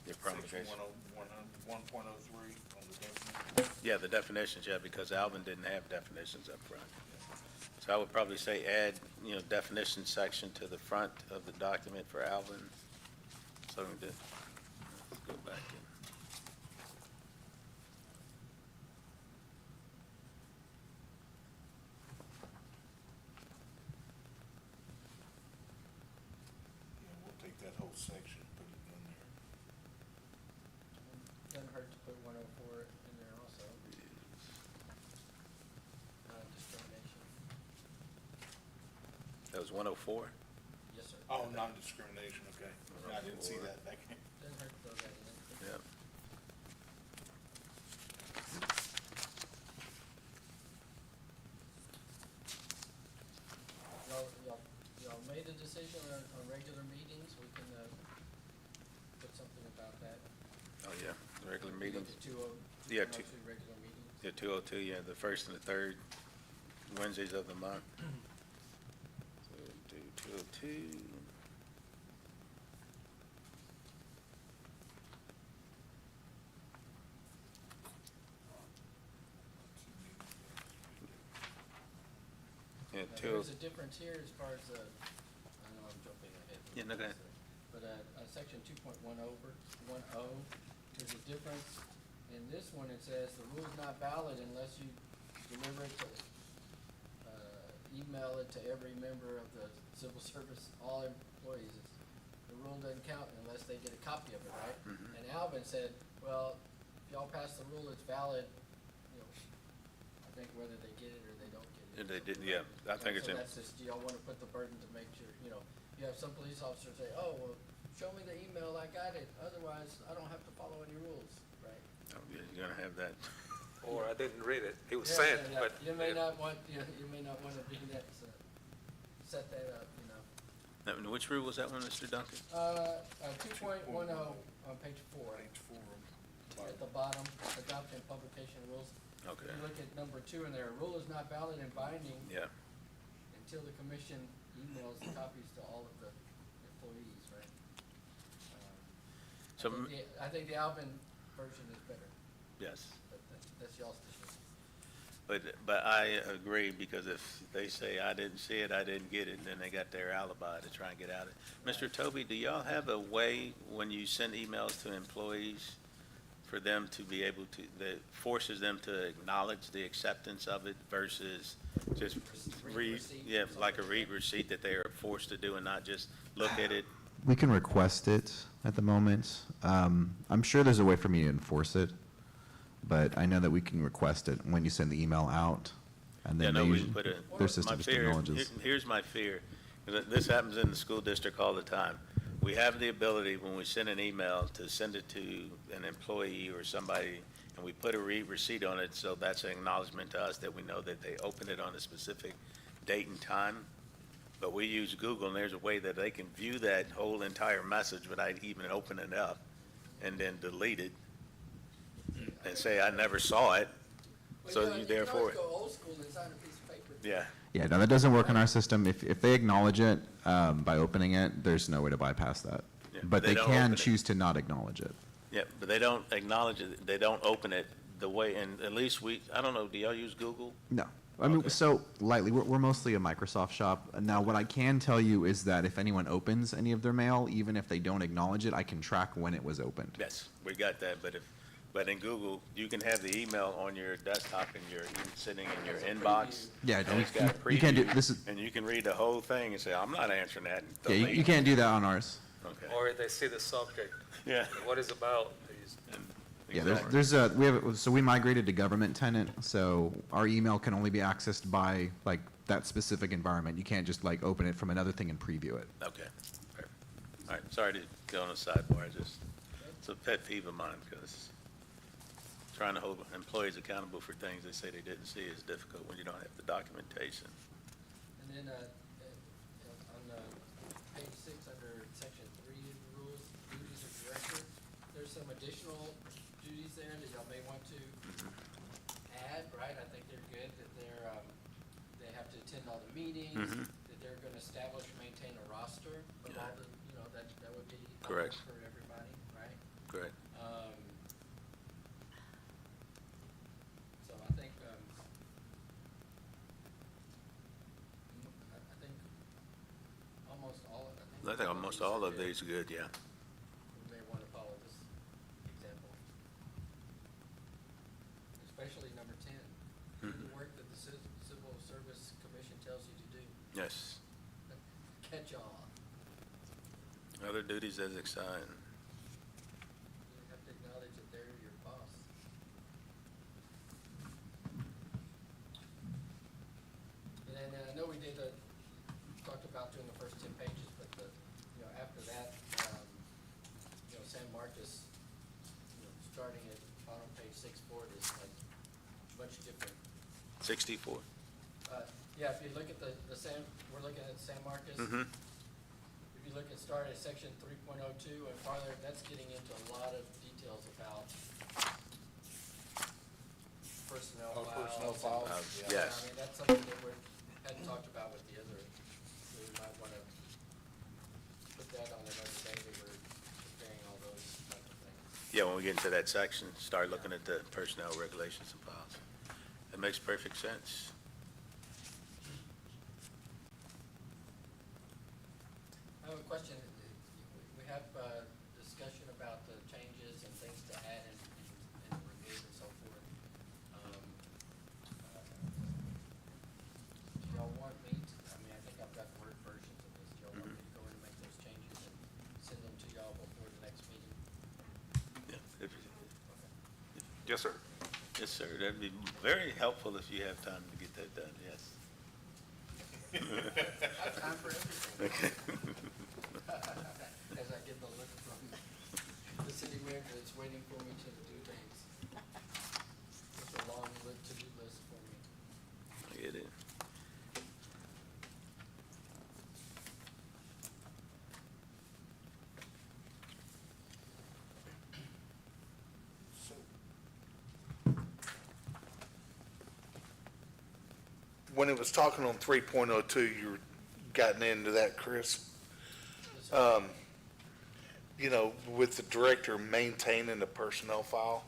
Your promulgation. Section 1.03 on the definition. Yeah, the definitions, yeah, because Alvin didn't have definitions up front. So I would probably say add, definition section to the front of the document for Alvin. So we did, let's go back in. section, put it in there. Doesn't hurt to put 104 in there also. Non-discrimination. That was 104? Yes, sir. Oh, non-discrimination, okay. I didn't see that back in. Doesn't hurt to throw that in. Yep. Y'all made a decision on regular meetings, we can, put something about that. Oh, yeah, the regular You meetings. look at 202, Yeah, 202 regular meetings. Yeah, 202, yeah, the first and the third Wednesdays of the month. So do 202. Yeah, Now, two, there's a difference here as far as, I know I'm jumping ahead. Yeah, no, go ahead. But, section 2.10, there's a difference. In this one, it says the rule's not valid unless you deliver it to, email it to every member of the civil service, all employees. The rule doesn't count unless they get a copy of it, right? Mhm. And Alvin said, well, if y'all pass the rule, it's valid, you know, I think whether they get it or they don't get it. They did, yeah, I think it's So in, that's just, do y'all wanna put the burden to make sure, you know, you have some police officers say, oh, well, show me the email, I got it, otherwise I don't have to follow any rules, right? oh, yeah, you're gonna have that. Or I didn't read it. It was Yeah, sent, yeah, yeah. but. You may not want, you may not wanna do that, so, set that up, you know. Now, which rule was that one, Mr. Duncan? 2.10 on page 4, Page 4. at the bottom, adoption publication rules. Okay, If you look at number 2 in there, a rule is not valid and binding yeah, until the commission emails the copies to all of the employees, right? So, I think the Alvin version is better, yes. but that's y'all's decision. But I agree, because if they say, I didn't see it, I didn't get it, then they got their alibi to try and get out of it. Mr. Toby, do y'all have a way, when you send emails to employees, for them to be able to, that forces them to acknowledge the acceptance of it versus just read, receipt or yeah, like a something. read receipt that they are forced to do and not just look at it? We can request it at the moment. I'm sure there's a way for me to enforce it, but I know that we can request it when you send the email out, and Yeah, then no, they we usually, put their system just acknowledges. Here's my fear, 'cause this happens in the school district all the time. We have the ability, when we send an email, to send it to an employee or somebody, and we put a read receipt on it, so that's an acknowledgement to us that we know that they opened it on a specific date and time. But we use Google, and there's a way that they can view that whole entire message without even opening it up, and then delete it, and say, I never saw it, so you therefore, You can always go old school and sign a piece of paper. yeah. Yeah, no, that doesn't work on our system. If they acknowledge it by opening it, there's no way to bypass that. Yeah, But they they don't can open it. choose to not acknowledge it. Yeah, but they don't acknowledge it, they don't open it the way, and at least I don't know, do y'all use Google? No. I mean, Okay. so lightly, we're mostly a Microsoft shop. Now, what I can tell you is that if anyone opens any of their mail, even if they don't acknowledge it, I can track when it was opened. Yes, we got that, but in Google, you can have the email on your desktop and you're sitting in your inbox. Yeah, and no, it's got you can't do, preview, this is, and you can read the whole thing and say, I'm not answering that. and yeah, you delete. can't do that on ours. Okay, Or they see the subject, yeah. what is about, they just- Yeah, Exactly. so we migrated to government tenant, so our email can only be accessed by, like, that specific environment. You can't just, like, open it from another thing and preview it. Okay, perfect. All right, sorry to go on a sidebar, it's a pet peeve of mine, because trying to hold employees accountable for things they say they didn't see is difficult when you don't have the documentation. And then, on page 6, under section 3 of the rules, duties of director, there's some additional duties there that y'all may want to add, right? I think they're good, that they have to attend all the meetings, Mhm. that they're gonna establish, maintain a roster of Yeah. all the, that would be Correct. for everybody, right? Correct. So I think, I think almost all, I think almost all of these are good, yeah. we may want to follow this example. Especially number 10, do the work that the Civil Service Commission tells you to do. Yes. Catch all. Other duties as assigned. You have to acknowledge that they're your boss. And then I know we did talked about doing the first 10 pages, but after that, San Marcos, starting at bottom page 64 is like much different. 64. Yeah, if you look at the San, we're looking at San Marcos. Mm-hmm. If you look at start at section 3.02 and farther, that's getting into a lot of details about personnel Oh, files. personnel and- files, yeah. Yes. I mean, that's something that we hadn't talked about with the other, so we might want to put that on another day that we're preparing all those type of things. Yeah, when we get into that section, start looking at the personnel regulations and policy. That makes perfect sense. I have a question. We have discussion about the changes and things to add and remove and so forth. Do y'all want me to, I mean, I think I've got Word versions of this. Do y'all want me to go in and make those changes and send them to y'all before the next meeting? Yeah. Yes, sir. Yes, sir. That'd be very helpful if you have time to get that done, yes. I have time for everything. As I get the look from the city manager that's waiting for me to do things. It's a long to-do list for me. I get it. When it was talking on 3.02, you were gotten into that, Chris. Yes, sir. With the director maintaining the personnel file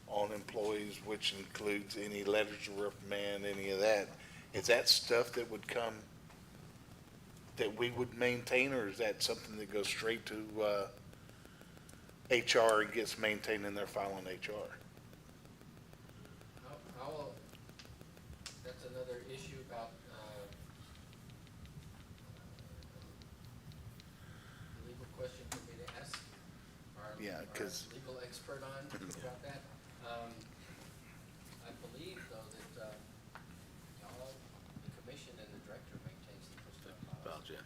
on employees, which includes any letters of reprimand, any of that, is that stuff that would come, that we would maintain, or is that something that goes straight to HR and gets maintained in their file on HR? That's another issue about, legal question for me to ask Yeah, our 'cause- legal expert on about that. I believe though that, y'all, the commission and the director maintains the personnel Well, files. yeah.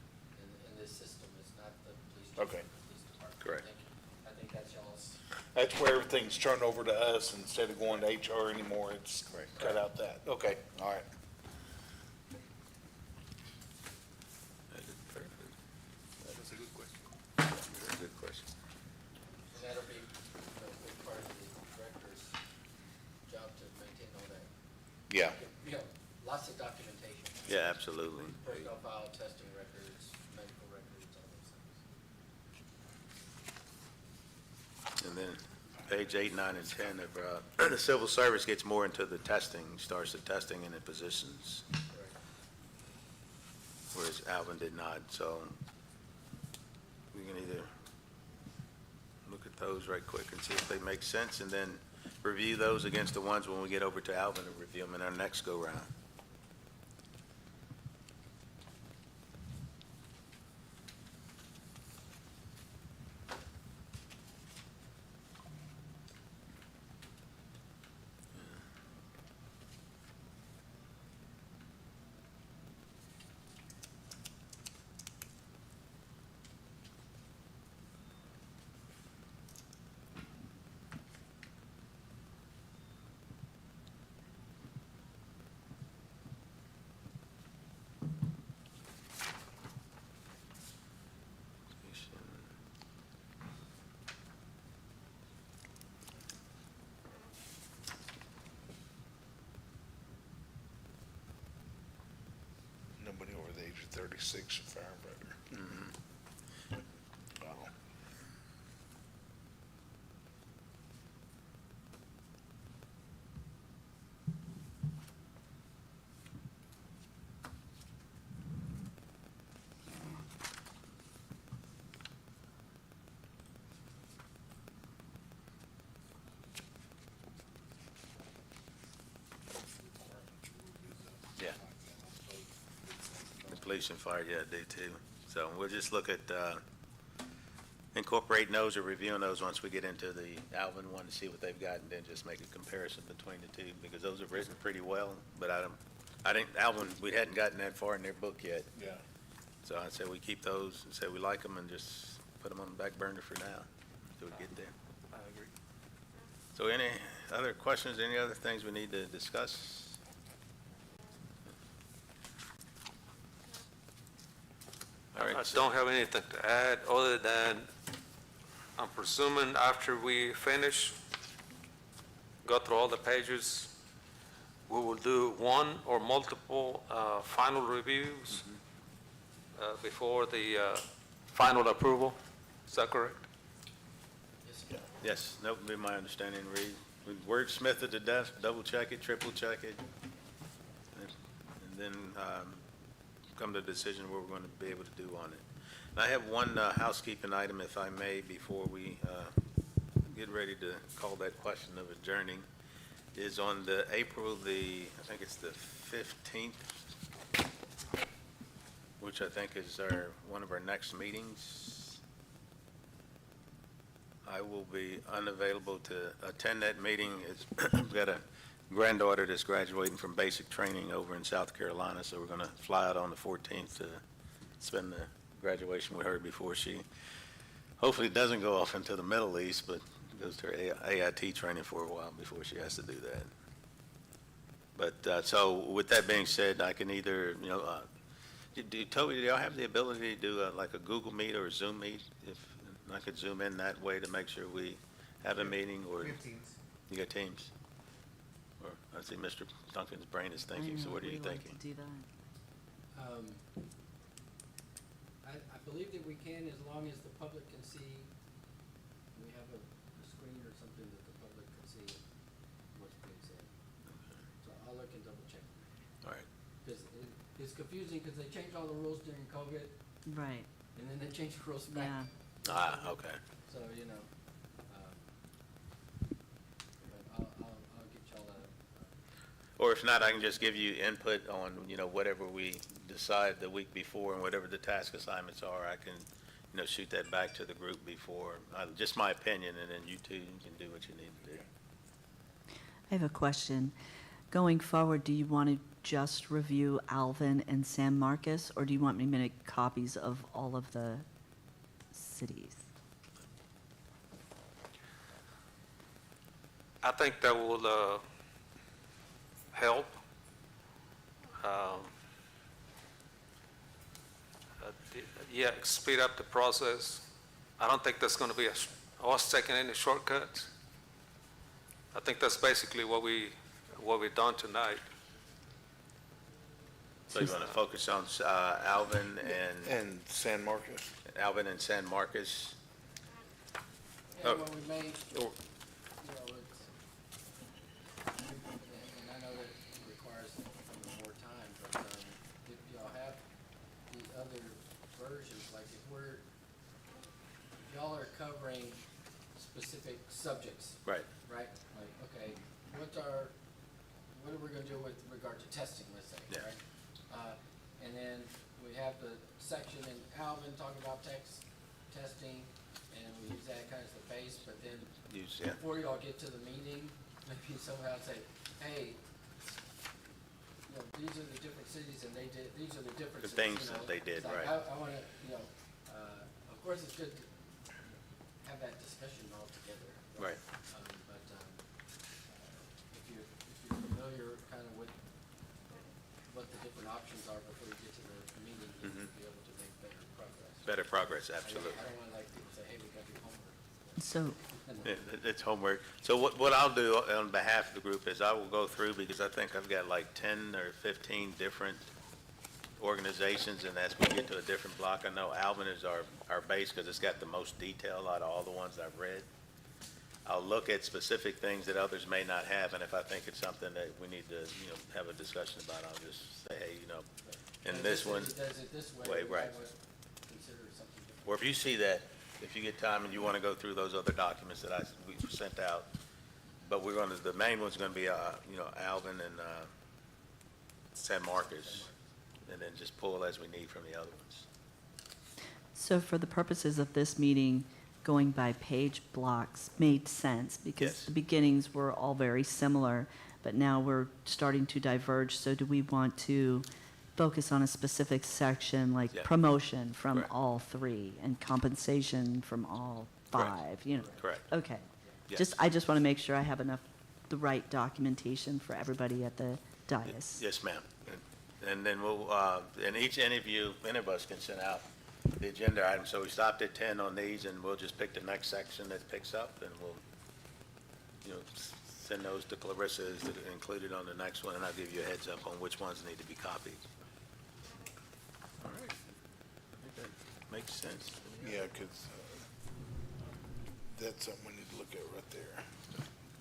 In this system, it's not the police chief. Okay. or the police department. Correct. I think that's y'all's. That's where everything's turned over to us instead of going to HR anymore. It's Correct. cut out that. Okay, all right. That is perfect. That is a good question. Very good question. And that'll be a big part of the director's job to maintain all that. Yeah. Lots of documentation. Yeah, absolutely. Personnel file, testing records, medical records, all those things. And then page 8, 9, and 10 of, the civil service gets more into the testing, starts the testing in the positions, Correct. whereas Alvin did not, so we can either look at those right quick and see if they make sense, and then review those against the ones when we get over to Alvin and review them in our next go-round. Nobody over the age of 36 a firefighter. Wow. Yeah. The police and fire, yeah, they too. So we'll just look at, incorporating those or reviewing those once we get into the Alvin one to see what they've got, and then just make a comparison between the two, because those are written pretty well, but I didn't, Alvin, we hadn't gotten that far in their book yet. Yeah. So I said we keep those and say we like them and just put them on the back burner for now till we get there. I agree. So any other questions, any other things we need to discuss? All right. I don't have anything to add, other than I'm presuming after we finish, go through all the pages, we will do one or multiple final reviews before the final approval. Is that correct? Yes, that would be my understanding, Reed. We wordsmith it to death, double check it, triple check it, and then come to a decision what we're going to be able to do on it. And I have one housekeeping item, if I may, before we get ready to call that question of adjourning, is on the April I think it's the 15th, which I think is one of our next meetings. I will be unavailable to attend that meeting. I've got a granddaughter that's graduating from basic training over in South Carolina, so we're going to fly out on the 14th to spend the graduation with her before she hopefully doesn't go off into the Middle East, but goes to her AIT training for a while before she has to do that. But so with that being said, I can either, Toby, do y'all have the ability to do like a Google Meet or a Zoom Meet? If I could zoom in that way to make sure we have a meeting, or We have Teams. you got Teams? Or I see Mr. Duncan's brain is thinking, so what are you thinking? We like to do that. I believe that we can, as long as the public can see, we have a screen or something that the public can see what's being said. So I'll look and double check. All right. Because it's confusing, because they changed all the rules during COVID, Right, and then they changed the rules back. yeah. Okay. So, but I'll get y'all Or if not, I can just give you input on, whatever we decide the week before and whatever the task assignments are. I can, shoot that back to the group before, just my opinion, and then you two can do what you need to do. I have a question. Going forward, do you want to just review Alvin and San Marcos, or do you want me to make copies of all of the cities? I think that will help. Yeah, speed up the process. I don't think that's going to be us taking any shortcuts. I think that's basically what we've done tonight. So you want to focus on Alvin And San Marcos. Alvin and San Marcos? Yeah, Oh. well, we may, Or- and I know that it requires more time, but, if y'all have the other versions, like if y'all are covering specific subjects, Right. right? Like, okay, what are we gonna do with regard to testing, let's say, Yeah. right? And then we have the section in Alvin talking about testing, and we use that kind of as the base, but then Yeah. before y'all get to the meeting, maybe somehow say, hey, these are the different cities and they did, these are the differences. things that they did, It's like, right. I wanna, of course, it's good to have that discussion all together. Right. But, if you're familiar kind of with what the different options are before you get to the meeting, you'll be able to make better progress. Better progress, I absolutely. don't wanna like people say, hey, we gotta do homework. So, It's homework. So what I'll do on behalf of the group is I will go through, because I think I've got like 10 or 15 different organizations, and as we get to a different block, I know Alvin is our base because it's got the most detail out of all the ones I've read. I'll look at specific things that others may not have, and if I think it's something that we need to, have a discussion about, I'll just say, hey, in this one, Does it this way, Way, we right. might consider something different. or if you see that, if you get time and you want to go through those other documents that we sent out, but the main one's going to be, Alvin and San Marcos, and then just pull as we need from the other ones. so for the purposes of this meeting, going by page blocks made sense because Yes. the beginnings were all very similar, but now we're starting to diverge. So do we want to focus on a specific section like Yeah. promotion from Correct. all three and compensation from all Correct. five, you know? Correct. Okay. Yes. I just want to make sure I have the right documentation for everybody at the dais. Yes, ma'am. And then we'll, and each any of us can send out the agenda items. So we stopped at 10 on these, and we'll just pick the next section that picks up, and we'll, send those to Clarissa as included on the next one, and I'll give you a heads up on which ones need to be copied. All right. I think that makes sense. Yeah, because that's something we need to look at right there.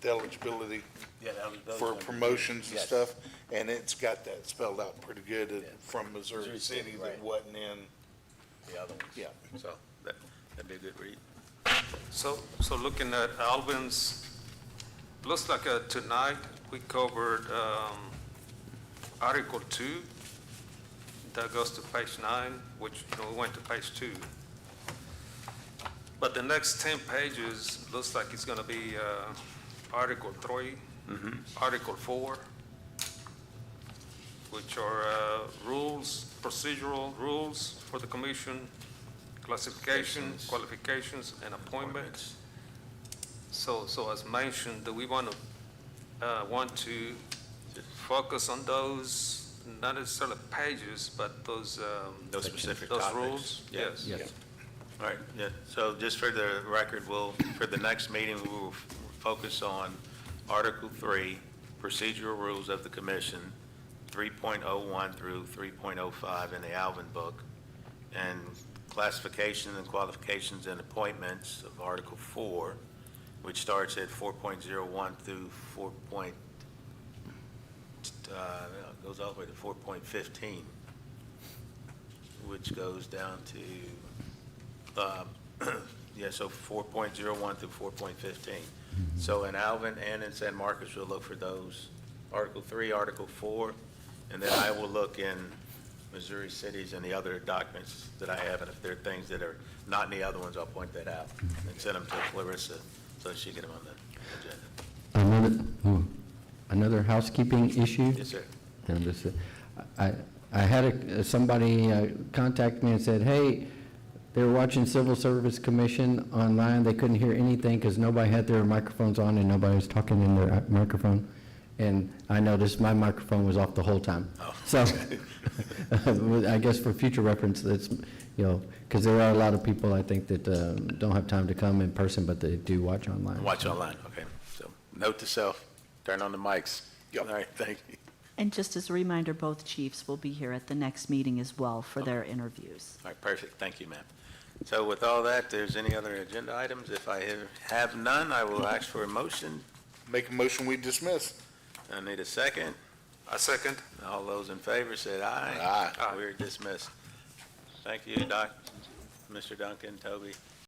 The eligibility Yeah, those for ones. promotions and Yes. stuff, and it's got that spelled out pretty good Yeah. from Missouri Missouri City City, that right. wasn't in, The other ones. yeah. So that'd be a good read. So looking at Alvin's, looks like tonight we covered Article 2. That goes to page 9, which, we went to page 2. But the next 10 pages looks like it's going to be Article 3, Article 4, which are procedural rules for the commission, classifications, qualifications, and appointments. So as mentioned, do we want to focus on those, not necessarily pages, but those Those specific those topics. rules? Yeah. Yes. All right, yeah, so just for the record, for the next meeting, we will focus on Article 3, Procedural Rules of the Commission, 3.01 through 3.05 in the Alvin book, and Classification and Qualifications and Appointments of Article 4, which starts at 4.01 through goes all the way to 4.15, which goes down to so 4.01 through 4.15. So in Alvin and in San Marcos, we'll look for those, Article 3, Article 4, and then I will look in Missouri Cities and the other documents that I have, and if there are things that are not in the other ones, I'll point that out and send them to Clarissa so she can get them on the agenda. Another housekeeping issue. Yes, sir. And this, I had somebody contact me and said, hey, they were watching Civil Service Commission online. They couldn't hear anything because nobody had their microphones on and nobody was talking in their microphone. And I noticed my microphone was off the whole time. Oh. So I guess for future reference, that's, because there are a lot of people, I think, that don't have time to come in person, but they do watch online. Watch online, okay. So note to self, turn on the mics. Yep. All right, thank you. And just as a reminder, both chiefs will be here at the next meeting as well for their interviews. All right, perfect, thank you, ma'am. So with all that, there's any other agenda items? If I have none, I will ask for a motion. Make a motion, we dismiss. I need a second. A second. All those in favor said aye. Aye. Aye. We're dismissed. Thank you, Mr. Duncan, Toby.